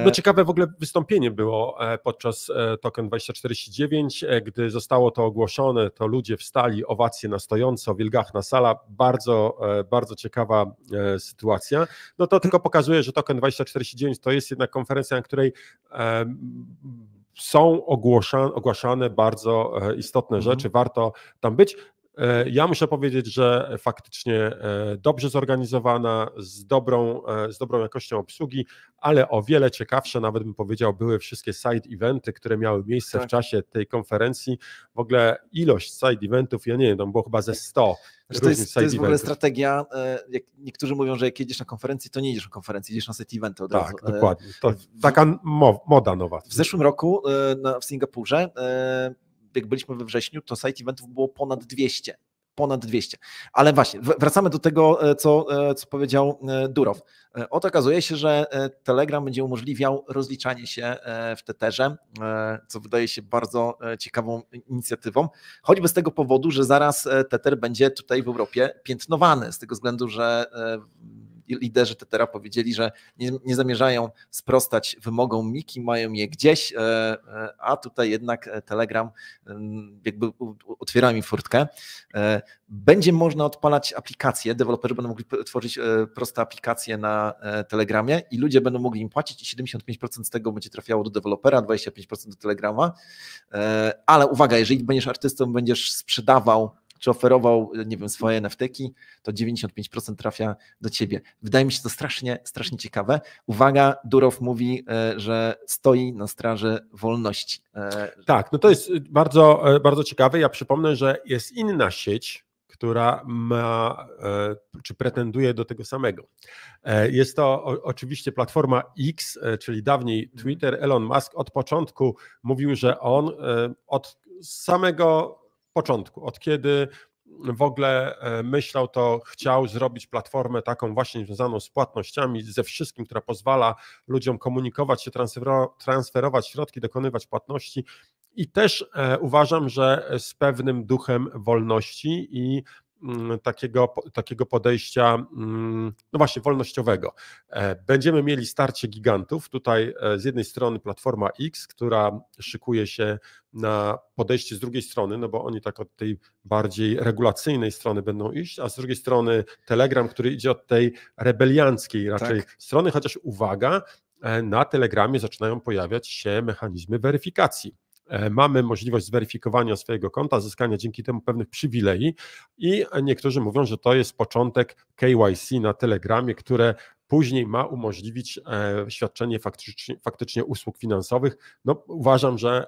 No ciekawe w ogóle wystąpienie było podczas Token 2049, gdy zostało to ogłoszone, to ludzie wstali, owacje na stojąco, wielgachna sala, bardzo ciekawa sytuacja. No to tylko pokazuje, że Token 2049 to jest jednak konferencja, na której są ogłaszane bardzo istotne rzeczy, warto tam być. Ja muszę powiedzieć, że faktycznie dobrze zorganizowana, z dobrą jakością obsługi, ale o wiele ciekawsze, nawet bym powiedział, były wszystkie side eventy, które miały miejsce w czasie tej konferencji. W ogóle ilość side eventów, ja nie wiem, tam było chyba ze 100. To jest w ogóle strategia, jak niektórzy mówią, że jak jedziesz na konferencji, to nie jedziesz na konferencji, jedziesz na side eventy od razu. Tak, dokładnie. To taka moda nowa. W zeszłym roku w Singapurze, jak byliśmy we wrześniu, to side eventów było ponad 200. Ale właśnie, wracamy do tego, co powiedział Durow. Oto okazuje się, że Telegram będzie umożliwiał rozliczanie się w Tetherze, co wydaje się bardzo ciekawą inicjatywą, choćby z tego powodu, że zaraz Tether będzie tutaj w Europie piętnowany, z tego względu, że liderzy Tethera powiedzieli, że nie zamierzają sprostać wymogom MiCI, mają je gdzieś, a tutaj jednak Telegram jakby otwiera mi furtkę. Będzie można odpalać aplikacje, deweloperzy będą mogli tworzyć proste aplikacje na Telegramie i ludzie będą mogli im płacić i 75% z tego będzie trafiało do dewelopera, 25% do Telegrama, ale uwaga, jeżeli będziesz artystą, będziesz sprzedawał czy oferował, nie wiem, swoje NFT-ki, to 95% trafia do ciebie. Wydaje mi się to strasznie ciekawe. Uwaga, Durow mówi, że stoi na straży wolności. Tak, no to jest bardzo ciekawe. Ja przypomnę, że jest inna sieć, która ma, czy pretenduje do tego samego. Jest to oczywiście platforma X, czyli dawniej Twitter. Elon Musk od początku mówił, że on od samego początku, od kiedy w ogóle myślał, to chciał zrobić platformę taką właśnie związaną z płatnościami, ze wszystkim, która pozwala ludziom komunikować się, transferować środki, dokonywać płatności i też uważam, że z pewnym duchem wolności i takiego podejścia, no właśnie, wolnościowego. Będziemy mieli starcie gigantów. Tutaj z jednej strony Platforma X, która szykuje się na podejście z drugiej strony, no bo oni tak od tej bardziej regulacyjnej strony będą iść, a z drugiej strony Telegram, który idzie od tej rebelianckiej raczej strony, chociaż uwaga, na Telegramie zaczynają pojawiać się mechanizmy weryfikacji mamy możliwość zweryfikowania swojego konta, zyskania dzięki temu pewnych przywilei i niektórzy mówią, że to jest początek KYC na Telegramie, które później ma umożliwić świadczenie faktycznie usług finansowych. No, uważam, że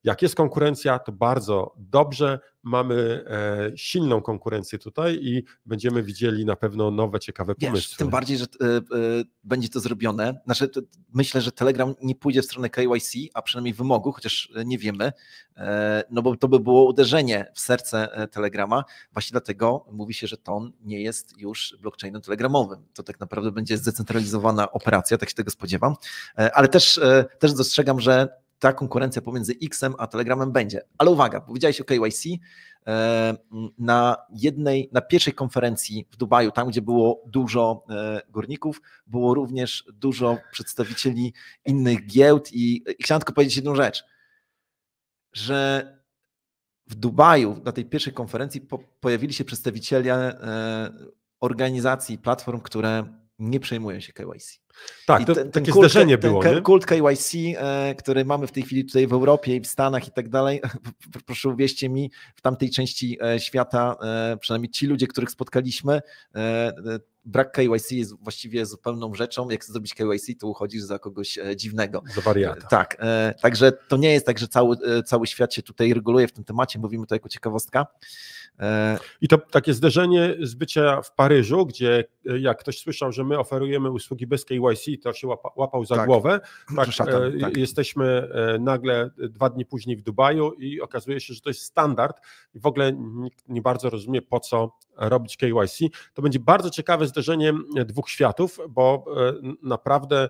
jak jest konkurencja, to bardzo dobrze. Mamy silną konkurencję tutaj i będziemy widzieli na pewno nowe, ciekawe pomysły. Tym bardziej, że będzie to zrobione. Znaczy, myślę, że Telegram nie pójdzie w stronę KYC, a przynajmniej wymogu, chociaż nie wiemy, no bo to by było uderzenie w serce Telegrama. Właśnie dlatego mówi się, że to nie jest już blockchainem telegramowym. To tak naprawdę będzie zdecentralizowana operacja, tak się tego spodziewam. Ale też dostrzegam, że ta konkurencja pomiędzy X-em a Telegramem będzie. Ale uwaga, powiedziałeś o KYC, na pierwszej konferencji w Dubaju, tam gdzie było dużo górników, było również dużo przedstawicieli innych giełd i chciałem tylko powiedzieć jedną rzecz, że w Dubaju na tej pierwszej konferencji pojawili się przedstawiciele organizacji, platform, które nie przejmują się KYC. Tak, to takie zderzenie było. Ten kult KYC, który mamy w tej chwili tutaj w Europie i w Stanach i tak dalej, proszę uwierzcie mi, w tamtej części świata, przynajmniej ci ludzie, których spotkaliśmy, brak KYC jest właściwie zupełną rzeczą. Jak chcesz zrobić KYC, to uchodzisz za kogoś dziwnego. Za wariata. Tak, także to nie jest tak, że cały świat się tutaj reguluje w tym temacie, mówimy to jako ciekawostka. I to takie zderzenie z bycia w Paryżu, gdzie jak ktoś słyszał, że my oferujemy usługi bez KYC, to się łapał za głowę. Tak. Jesteśmy nagle 2 dni później w Dubaju i okazuje się, że to jest standard i w ogóle nikt nie bardzo rozumie, po co robić KYC. To będzie bardzo ciekawe zderzenie dwóch światów, bo naprawdę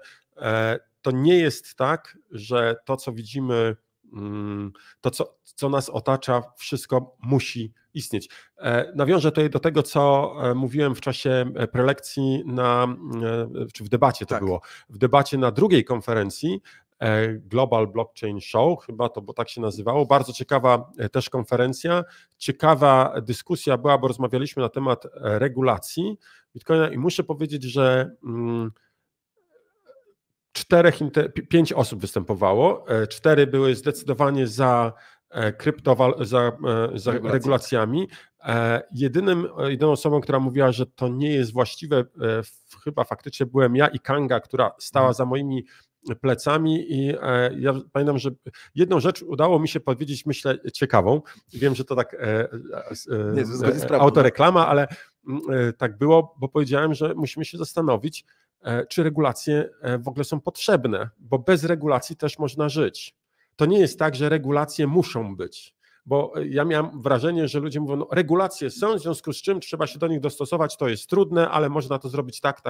to nie jest tak, że to, co widzimy, to, co nas otacza, wszystko musi istnieć. Nawiążę tutaj do tego, co mówiłem w czasie prelekcji czy w debacie to było, w debacie na drugiej konferencji Global Blockchain Show, chyba to, bo tak się nazywało, bardzo ciekawa też konferencja, ciekawa dyskusja była, bo rozmawialiśmy na temat regulacji Bitcoina i muszę powiedzieć, że 5 osób występowało, 4 były zdecydowanie za regulacjami. Jedyną osobą, która mówiła, że to nie jest właściwe, chyba faktycznie byłem ja i Kanga, która stała za moimi plecami i ja pamiętam, że jedną rzecz udało mi się powiedzieć, myślę, ciekawą. Wiem, że to tak autoreklama, ale tak było, bo powiedziałem, że musimy się zastanowić, czy regulacje w ogóle są potrzebne, bo bez regulacji też można żyć. To nie jest tak, że regulacje muszą być, bo ja miałem wrażenie, że ludzie mówią, no regulacje są, w związku z czym trzeba się do nich dostosować, to jest trudne, ale można to zrobić tak.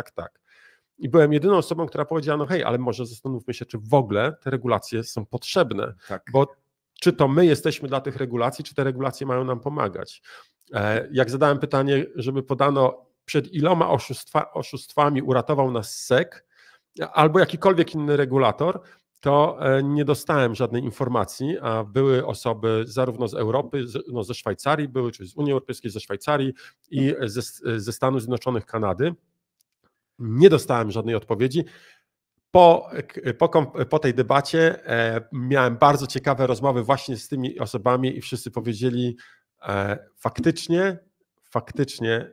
I byłem jedyną osobą, która powiedziała, no hej, ale może zastanówmy się, czy w ogóle te regulacje są potrzebne, bo czy to my jesteśmy dla tych regulacji, czy te regulacje mają nam pomagać. Jak zadałem pytanie, żeby podano, przed iloma oszustwami uratował nas SEC albo jakikolwiek inny regulator, to nie dostałem żadnej informacji, a były osoby zarówno z Europy, ze Szwajcarii, były czy z Unii Europejskiej, ze Szwajcarii i ze Stanów Zjednoczonych, Kanady. Nie dostałem żadnej odpowiedzi. Po tej debacie miałem bardzo ciekawe rozmowy właśnie z tymi osobami i wszyscy powiedzieli, faktycznie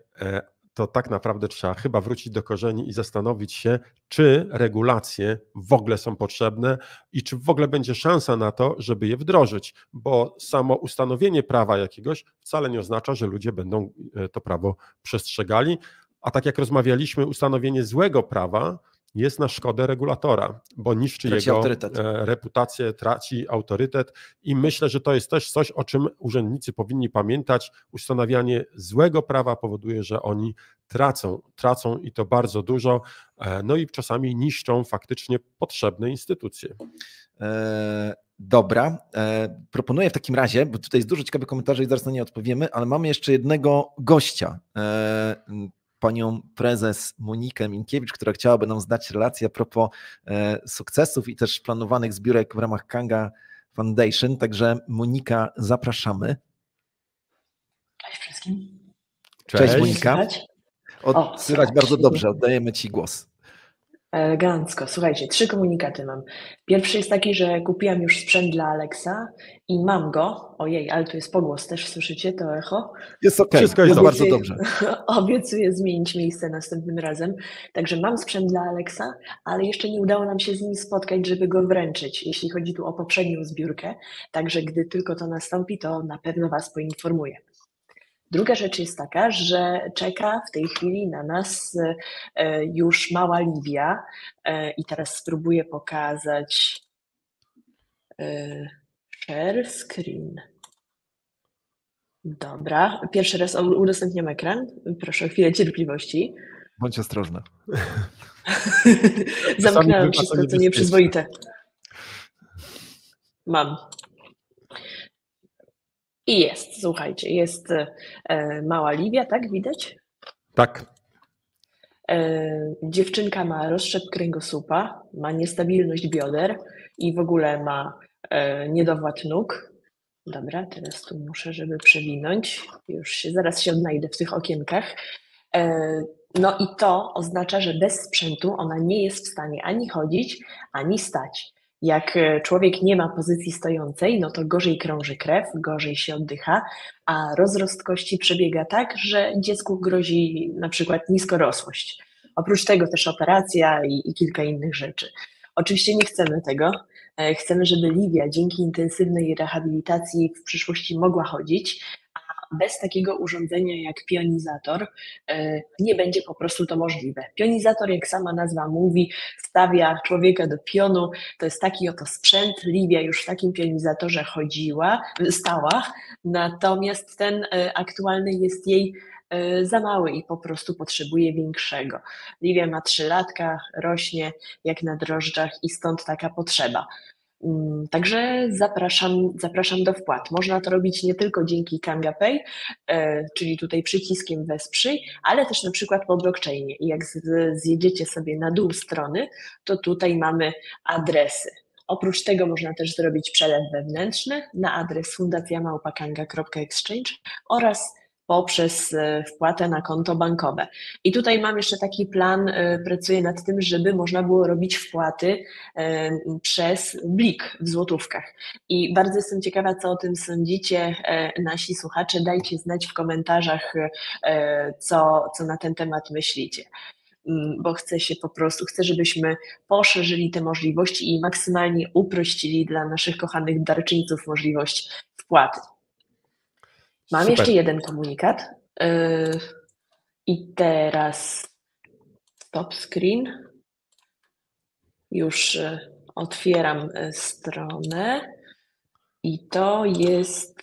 to tak naprawdę trzeba chyba wrócić do korzeni i zastanowić się, czy regulacje w ogóle są potrzebne i czy w ogóle będzie szansa na to, żeby je wdrożyć, bo samo ustanowienie prawa jakiegoś wcale nie oznacza, że ludzie będą to prawo przestrzegali, a tak jak rozmawialiśmy, ustanowienie złego prawa jest na szkodę regulatora, bo niszczy jego reputację, traci autorytet i myślę, że to jest też coś, o czym urzędnicy powinni pamiętać. Ustanawianie złego prawa powoduje, że oni tracą i to bardzo dużo, no i czasami niszczą faktycznie potrzebne instytucje. Dobra, proponuję w takim razie, bo tutaj jest dużo ciekawych komentarzy i zaraz na nie odpowiemy, ale mamy jeszcze jednego gościa, panią prezes Monikę Minkiewicz, która chciałaby nam zdać relację a propos sukcesów i też planowanych zbiórek w ramach Kanga Foundation. Także Monika, zapraszamy. Cześć wszystkim. Cześć Monika. Słychać bardzo dobrze, oddajemy Ci głos. Elegancko. Słuchajcie, 3 komunikaty mam. Pierwszy jest taki, że kupiłam już sprzęt dla Alexa i mam go. Ojej, ale tu jest pogłos, też słyszycie to echo? Jest okej, Wszystko jest jest bardzo Obiecuję- dobrze. Obiecuję zmienić miejsce następnym razem. Także mam sprzęt dla Alexa, ale jeszcze nie udało nam się z nim spotkać, żeby go wręczyć, jeśli chodzi tu o poprzednią zbiórkę. Także gdy tylko to nastąpi, to na pewno Was poinformuję. Druga rzecz jest taka, że czeka w tej chwili na nas już mała Livia i teraz spróbuję pokazać share screen. Dobra, pierwszy raz udostępniam ekran. Proszę o chwilę cierpliwości. Bądź ostrożny. Zamknąłem bywa wszystko, to co niebezpieczne. nieprzyzwoite. Mam. I jest, słuchajcie, jest mała Livia, tak widać? Tak. Dziewczynka ma rozszczep kręgosłupa, ma niestabilność bioder i w ogóle ma niedowład nóg. Dobra, teraz tu muszę, żeby przewinąć. Zaraz się odnajdę w tych okienkach. No i to oznacza, że bez sprzętu ona nie jest w stanie ani chodzić, ani stać. Jak człowiek nie ma pozycji stojącej, no to gorzej krąży krew, gorzej się oddycha, a rozrost kości przebiega tak, że dziecku grozi na przykład niskorosłość. Oprócz tego też operacja i kilka innych rzeczy. Oczywiście nie chcemy tego. Chcemy, żeby Livia dzięki intensywnej rehabilitacji w przyszłości mogła chodzić, a bez takiego urządzenia jak pionizator nie będzie po prostu to możliwe. Pionizator, jak sama nazwa mówi, stawia człowieka do pionu. To jest taki oto sprzęt. Livia już w takim pionizatorze stała, natomiast ten aktualny jest jej za mały i po prostu potrzebuje większego. Livia ma 3 latka, rośnie jak na drożdżach i stąd taka potrzeba. Także zapraszam do wpłat. Można to robić nie tylko dzięki KangaPay, czyli tutaj przyciskiem wesprzyj, ale też na przykład po blockchainie. I jak zjedziecie sobie na dół strony, to tutaj mamy adresy. Oprócz tego można też zrobić przelew wewnętrzny na adres fundacjamałpa.kanga.exchange oraz poprzez wpłatę na konto bankowe. I tutaj mam jeszcze taki plan, pracuję nad tym, żeby można było robić wpłaty przez blik w złotówkach. I bardzo jestem ciekawa, co o tym sądzicie nasi słuchacze. Dajcie znać w komentarzach, co na ten temat myślicie. Bo chcę żebyśmy poszerzyli te możliwości i maksymalnie uprościli dla naszych kochanych darczyńców możliwość wpłaty. Mam Super. jeszcze jeden komunikat. I teraz stop screen. Już otwieram stronę i to jest...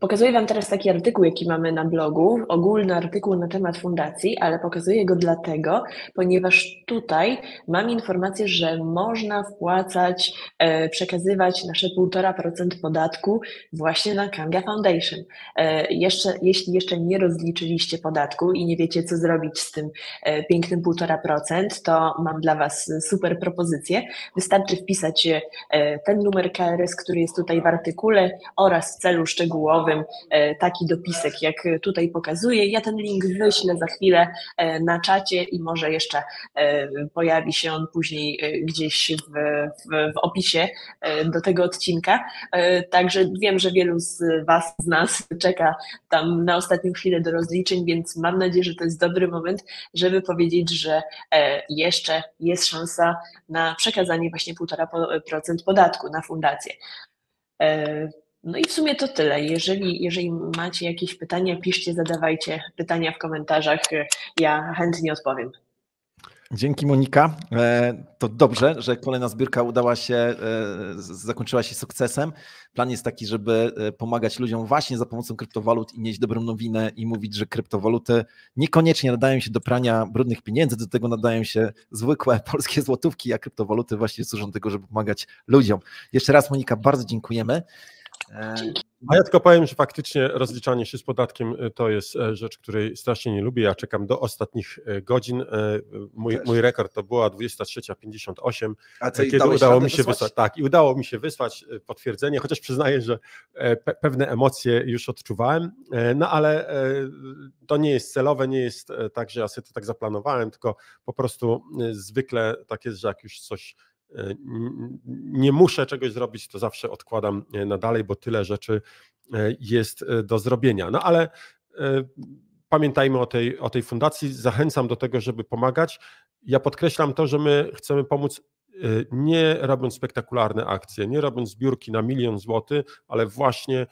Pokazuję Wam teraz taki artykuł, jaki mamy na blogu, ogólny artykuł na temat fundacji, ale pokazuję go dlatego, ponieważ tutaj mam informację, że można wpłacać, przekazywać nasze 1,5% podatku właśnie na Kanga Foundation. Jeśli jeszcze nie rozliczyliście podatku i nie wiecie, co zrobić z tym pięknym 1,5%, to mam dla Was super propozycję. Wystarczy wpisać ten numer KRS, który jest tutaj w artykule oraz w celu szczegółowym taki dopisek, jak tutaj pokazuję. Ja ten link wyślę za chwilę na czacie i może jeszcze pojawi się on później gdzieś w opisie do tego odcinka. Także wiem, że wielu z Was, z nas czeka tam na ostatnią chwilę do rozliczeń, więc mam nadzieję, że to jest dobry moment, żeby powiedzieć, że jeszcze jest szansa na przekazanie właśnie 1,5% podatku na fundację. No i w sumie to tyle. Jeżeli macie jakieś pytania, piszcie, zadawajcie pytania w komentarzach. Ja chętnie odpowiem. Dzięki, Monika. To dobrze, że kolejna zbiórka zakończyła się sukcesem. Plan jest taki, żeby pomagać ludziom właśnie za pomocą kryptowalut i nieść dobrą nowinę i mówić, że kryptowaluty niekoniecznie nadają się do prania brudnych pieniędzy, do tego nadają się zwykłe polskie złotówki, a kryptowaluty właśnie służą do tego, żeby pomagać ludziom. Jeszcze raz, Monika, bardzo dziękujemy. Dzięki. A ja tylko powiem, że faktycznie rozliczanie się z podatkiem to jest rzecz, której strasznie nie lubię. Ja czekam do ostatnich godzin. Mój rekord to była 23:58, kiedy udało mi się wysłać. Tak, i udało mi się wysłać potwierdzenie, chociaż przyznaję, że pewne emocje już odczuwałem, no ale to nie jest celowe, nie jest tak, że ja sobie to tak zaplanowałem, tylko po prostu zwykle tak jest, że jak już coś nie muszę czegoś zrobić, to zawsze odkładam na dalej, bo tyle rzeczy jest do zrobienia. No ale pamiętajmy o tej fundacji, zachęcam do tego, żeby pomagać. Ja podkreślam to, że my chcemy pomóc nie robiąc spektakularne akcje, nie robiąc zbiórki na 1 000 000 złotych, ale właśnie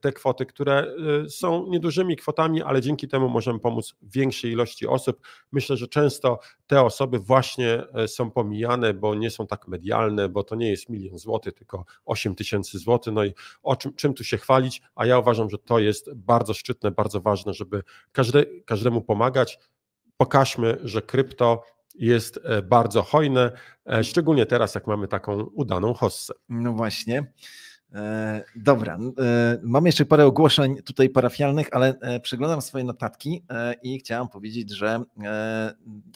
te kwoty, które są niedużymi kwotami, ale dzięki temu możemy pomóc większej ilości osób. Myślę, że często te osoby właśnie są pomijane, bo nie są tak medialne, bo to nie jest 1 000 000 złotych, tylko 8 000 złotych. No i czym tu się chwalić? A ja uważam, że to jest bardzo szczytne, bardzo ważne, żeby każdemu pomagać. Pokażmy, że krypto jest bardzo hojne, szczególnie teraz, jak mamy taką udaną hossę. No właśnie. Dobra, mamy jeszcze parę ogłoszeń tutaj parafialnych, ale przeglądam swoje notatki i chciałem powiedzieć, że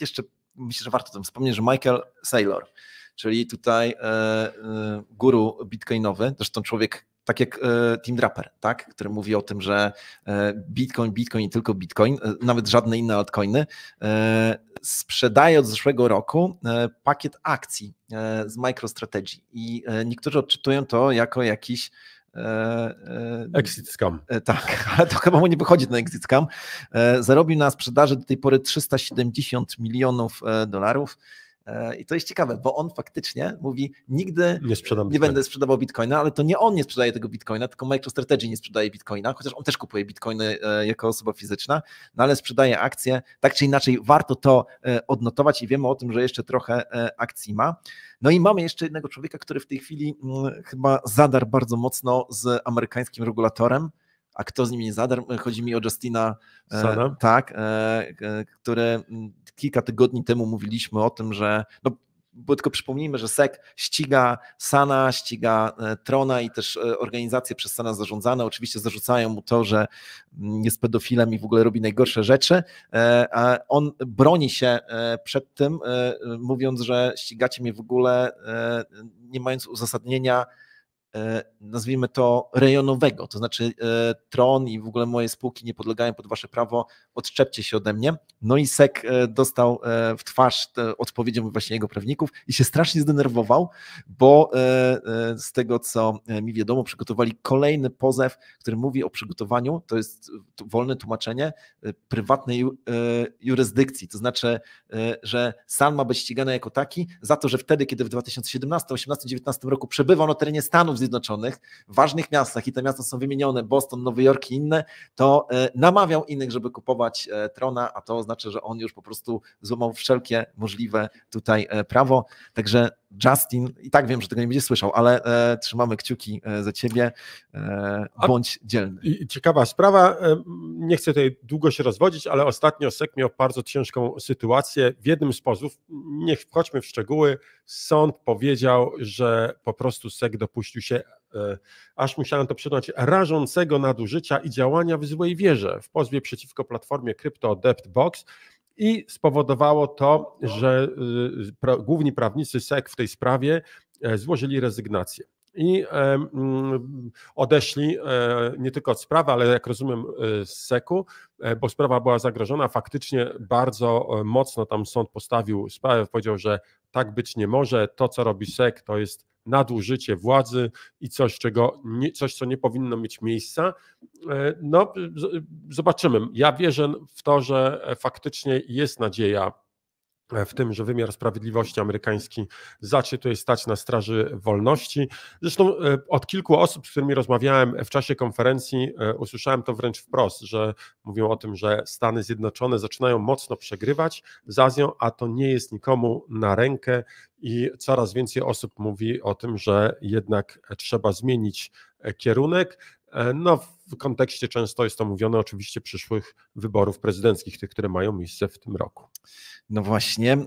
jeszcze myślę, że warto o tym wspomnieć, że Michael Saylor, czyli tutaj guru bitcoinowy, zresztą człowiek tak jak Tim Draper, tak, który mówi o tym, że Bitcoin i tylko Bitcoin, nawet żadne inne altcoiny, sprzedaje od zeszłego roku pakiet akcji z MicroStrategy i niektórzy odczytują to jako jakiś exit scam. Tak, ale to chyba mu nie wychodzi ten exit scam. Zarobił na sprzedaży do tej pory $370 milionów. I to jest ciekawe, bo on faktycznie mówi, nigdy nie będę sprzedawał bitcoina, ale to nie on nie sprzedaje tego bitcoina, tylko MicroStrategy nie sprzedaje bitcoina, chociaż on też kupuje bitcoiny jako osoba fizyczna, no ale sprzedaje akcje. Tak czy inaczej warto to odnotować i wiemy o tym, że jeszcze trochę akcji ma. No i mamy jeszcze jednego człowieka, który w tej chwili chyba zadarł bardzo mocno z amerykańskim regulatorem. A kto z nim nie zadarł? Chodzi mi o Justina Sana, tak, który kilka tygodni temu mówiliśmy o tym, że no, bo tylko przypomnijmy, że SEC ściga Sana, ściga Trona i też organizacje przez Sana zarządzane. Oczywiście zarzucają mu to, że jest pedofilem i w ogóle robi najgorsze rzeczy. A on broni się przed tym, mówiąc, że ścigacie mnie w ogóle nie mając uzasadnienia, nazwijmy to rejonowego, to znaczy Tron i w ogóle moje spółki nie podlegają pod wasze prawo, odczepcie się ode mnie. No i SEC dostał w twarz odpowiedzią właśnie jego prawników i się strasznie zdenerwował, bo z tego co mi wiadomo, przygotowali kolejny pozew, który mówi o przygotowaniu, to jest wolne tłumaczenie, prywatnej jurysdykcji, to znaczy, że San ma być ścigany jako taki za to, że wtedy, kiedy w 2017, 2018, 2019 roku przebywał na terenie Stanów Zjednoczonych, w ważnych miastach i te miasta są wymienione, Boston, Nowy Jork i inne, to namawiał innych, żeby kupować Trona, a to oznacza, że on już po prostu złamał wszelkie możliwe tutaj prawo. Także Justin, i tak wiem, że tego nie będzie słyszał, ale trzymamy kciuki za ciebie, bądź dzielny. Ciekawa sprawa, nie chcę tutaj długo się rozwodzić, ale ostatnio SEC miał bardzo ciężką sytuację. W jednym z pozwów, nie wchodźmy w szczegóły, sąd powiedział, że po prostu SEC dopuścił się, aż musiałem to przyznać, rażącego nadużycia i działania w złej wierze w pozwie przeciwko platformie Crypto Debt Box. I spowodowało to, że główni prawnicy SEC w tej sprawie złożyli rezygnację i odeszli nie tylko od sprawy, ale jak rozumiem z SEC-u, bo sprawa była zagrożona. Faktycznie bardzo mocno tam sąd postawił sprawę, powiedział, że tak być nie może, to co robi SEC to jest nadużycie władzy i coś, co nie powinno mieć miejsca. No, zobaczymy. Ja wierzę w to, że faktycznie jest nadzieja w tym, że wymiar sprawiedliwości amerykański zacznie tutaj stać na straży wolności. Zresztą od kilku osób, z którymi rozmawiałem w czasie konferencji, usłyszałem to wręcz wprost, że mówią o tym, że Stany Zjednoczone zaczynają mocno przegrywać z Azją, a to nie jest nikomu na rękę i coraz więcej osób mówi o tym, że jednak trzeba zmienić kierunek. No, w kontekście często jest to mówione oczywiście przyszłych wyborów prezydenckich, tych, które mają miejsce w tym roku. No właśnie.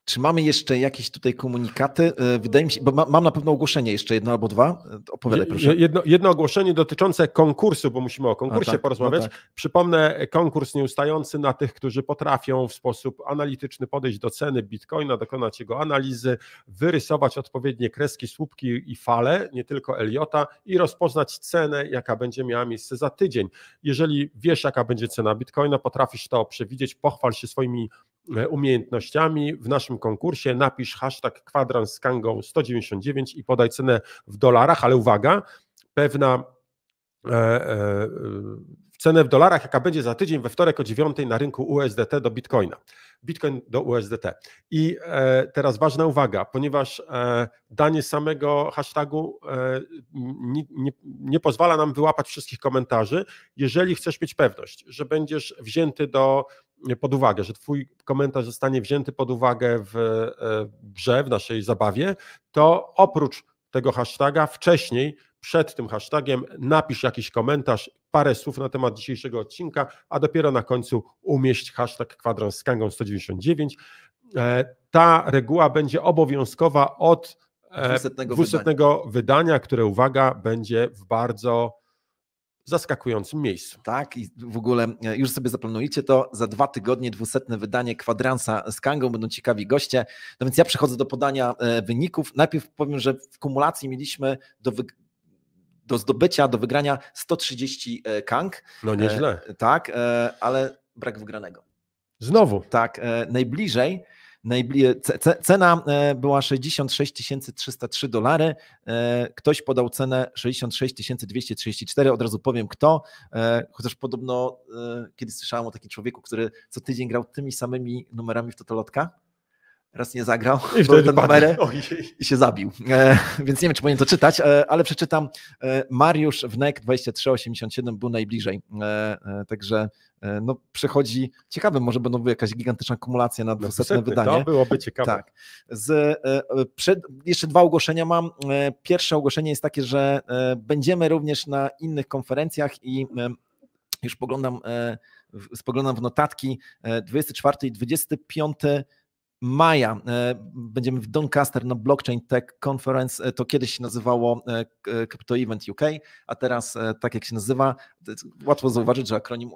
Czy mamy jeszcze jakieś tutaj komunikaty? Wydaje mi się, bo mam na pewno ogłoszenie jeszcze jedno albo dwa. Opowiadaj proszę. Jedno ogłoszenie dotyczące konkursu, bo musimy o konkursie porozmawiać. No tak. Przypomnę, konkurs nieustający na tych, którzy potrafią w sposób analityczny podejść do ceny Bitcoina, dokonać jego analizy, wyrysować odpowiednie kreski, słupki i fale, nie tylko Elliota, i rozpoznać cenę, jaka będzie miała miejsce za tydzień. Jeżeli wiesz, jaka będzie cena Bitcoina, potrafisz to przewidzieć, pochwal się swoimi umiejętnościami. W naszym konkursie napisz hashtag kwadrans z Kangą 199 i podaj cenę w dolarach, ale uwaga, pewna cenę w dolarach, jaka będzie za tydzień we wtorek o 9 na rynku USDT do Bitcoina. Bitcoin do USDT. I teraz ważna uwaga, ponieważ danie samego hashtagu nie pozwala nam wyłapać wszystkich komentarzy. Jeżeli chcesz mieć pewność, że będziesz wzięty pod uwagę, że twój komentarz zostanie wzięty pod uwagę w grze, w naszej zabawie, to oprócz tego hashtaga wcześniej, przed tym hashtagiem napisz jakiś komentarz, parę słów na temat dzisiejszego odcinka, a dopiero na końcu umieść hashtag kwadrans z Kangą 199. Ta reguła będzie obowiązkowa od 200 wydania, które, uwaga, będzie w bardzo zaskakującym miejscu. Tak, i w ogóle już sobie zaplanujcie to, za 2 tygodnie 200 wydanie kwadransa z Kangą, będą ciekawi goście. No więc ja przechodzę do podania wyników. Najpierw powiem, że w kumulacji mieliśmy do zdobycia, do wygrania 130 Kang. No nieźle. Tak, ale brak wygranego. Znowu. Tak, najbliżej cena była $66 303. Ktoś podał cenę 66 234. Od razu powiem kto, chociaż podobno kiedyś słyszałem o takim człowieku, który co tydzień grał tymi samymi numerami w Totolotka. Raz nie zagrał, i wtedy te numery i się zabił. Więc nie wiem, czy powinien to czytać, ale przeczytam. Mariusz Wnek 2387 był najbliżej. Także no, przychodzi, ciekawe, może będą jakaś gigantyczna kumulacja na 200 wydanie. To byłoby ciekawe. Tak. Jeszcze 2 ogłoszenia mam. Pierwsze ogłoszenie jest takie, że będziemy również na innych konferencjach i już spoglądam w notatki, 24 i 25 maja będziemy w Doncaster na Blockchain Tech Conference. To kiedyś się nazywało Crypto Event UK, a teraz tak jak się nazywa, łatwo zauważyć, że akronim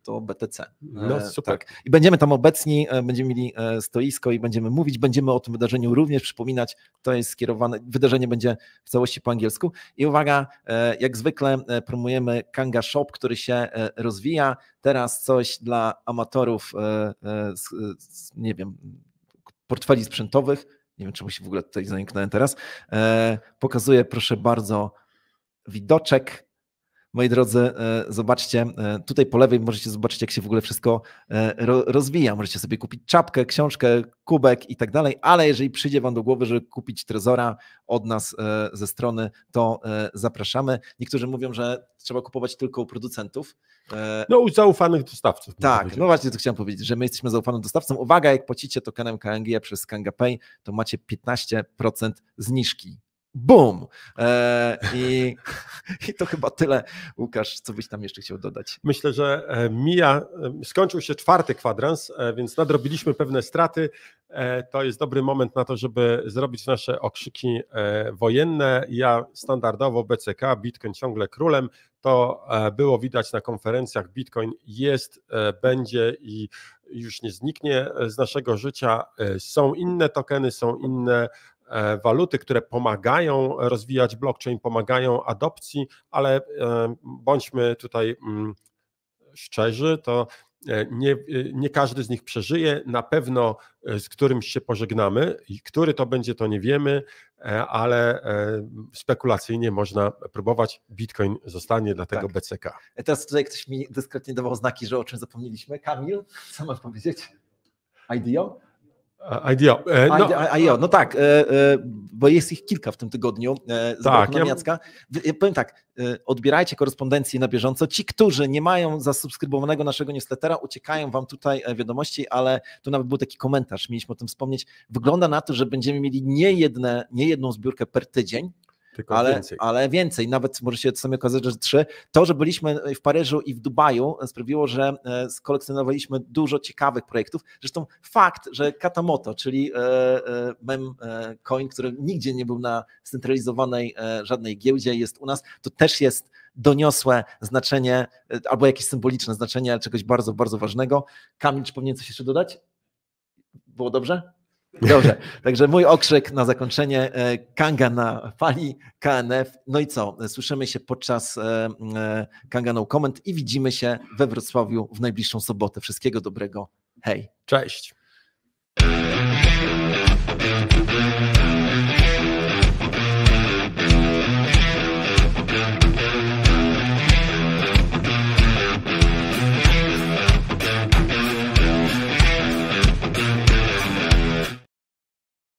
to BTC. No super. Tak. I będziemy tam obecni, będziemy mieli stoisko i będziemy mówić, będziemy o tym wydarzeniu również przypominać. To jest skierowane, wydarzenie będzie w całości po angielsku. I uwaga, jak zwykle promujemy Kanga Shop, który się rozwija. Teraz coś dla amatorów, nie wiem, portfeli sprzętowych. Nie wiem, czemu się w ogóle tutaj zająknąłem teraz. Pokazuję, proszę bardzo, widoczek. Moi drodzy, zobaczcie, tutaj po lewej możecie zobaczyć, jak się w ogóle wszystko rozwija. Możecie sobie kupić czapkę, książkę, kubek i tak dalej, ale jeżeli przyjdzie wam do głowy, żeby kupić Trezora od nas ze strony, to zapraszamy. Niektórzy mówią, że trzeba kupować tylko u producentów. No u zaufanych dostawców. Tak, no właśnie to chciałem powiedzieć, że my jesteśmy zaufanym dostawcą. Uwaga, jak płacicie tokenem KNG przez Kanga Pay, to macie 15% zniżki. Boom! I to chyba tyle. Łukasz, co byś tam jeszcze chciał dodać? Myślę, że skończył się 4. kwadrans, więc nadrobiliśmy pewne straty. To jest dobry moment na to, żeby zrobić nasze okrzyki wojenne. Ja standardowo BCK, Bitcoin ciągle królem. To było widać na konferencjach. Bitcoin jest, będzie i już nie zniknie z naszego życia. Są inne tokeny, są inne waluty, które pomagają rozwijać blockchain, pomagają adopcji, ale bądźmy tutaj szczerzy, to nie każdy z nich przeżyje, na pewno z którymś się pożegnamy i który to będzie, to nie wiemy, ale spekulacyjnie można próbować. Bitcoin zostanie dla tego BCK. Teraz tutaj ktoś mi dyskretnie dawał znaki, że o czym zapomnieliśmy. Kamil, co masz powiedzieć? IDO? No tak, bo jest ich kilka w tym tygodniu. Tak, Jacka. Ja powiem tak, odbierajcie korespondencję na bieżąco. Ci, którzy nie mają zasubskrybowanego naszego newslettera, uciekają wam tutaj wiadomości, ale tu nawet był taki komentarz, mieliśmy o tym wspomnieć. Wygląda na to, że będziemy mieli nie jedną zbiórkę per tydzień, Tylko więcej. Ale więcej, nawet może się czasami okazać, że 3. To, że byliśmy w Paryżu i w Dubaju sprawiło, że skolekcjonowaliśmy dużo ciekawych projektów. Zresztą fakt, że Katamoto, czyli mem coin, który nigdzie nie był na scentralizowanej żadnej giełdzie, jest u nas, to też jest doniosłe znaczenie albo jakieś symboliczne znaczenie czegoś bardzo, bardzo ważnego. Kamil, czy powinien coś jeszcze dodać? Było dobrze? Dobrze, także mój okrzyk na zakończenie, Kanga na fali, KNF, no i co, słyszymy się podczas Kanga No Comment i widzimy się we Wrocławiu w najbliższą sobotę. Wszystkiego dobrego, hej. Cześć.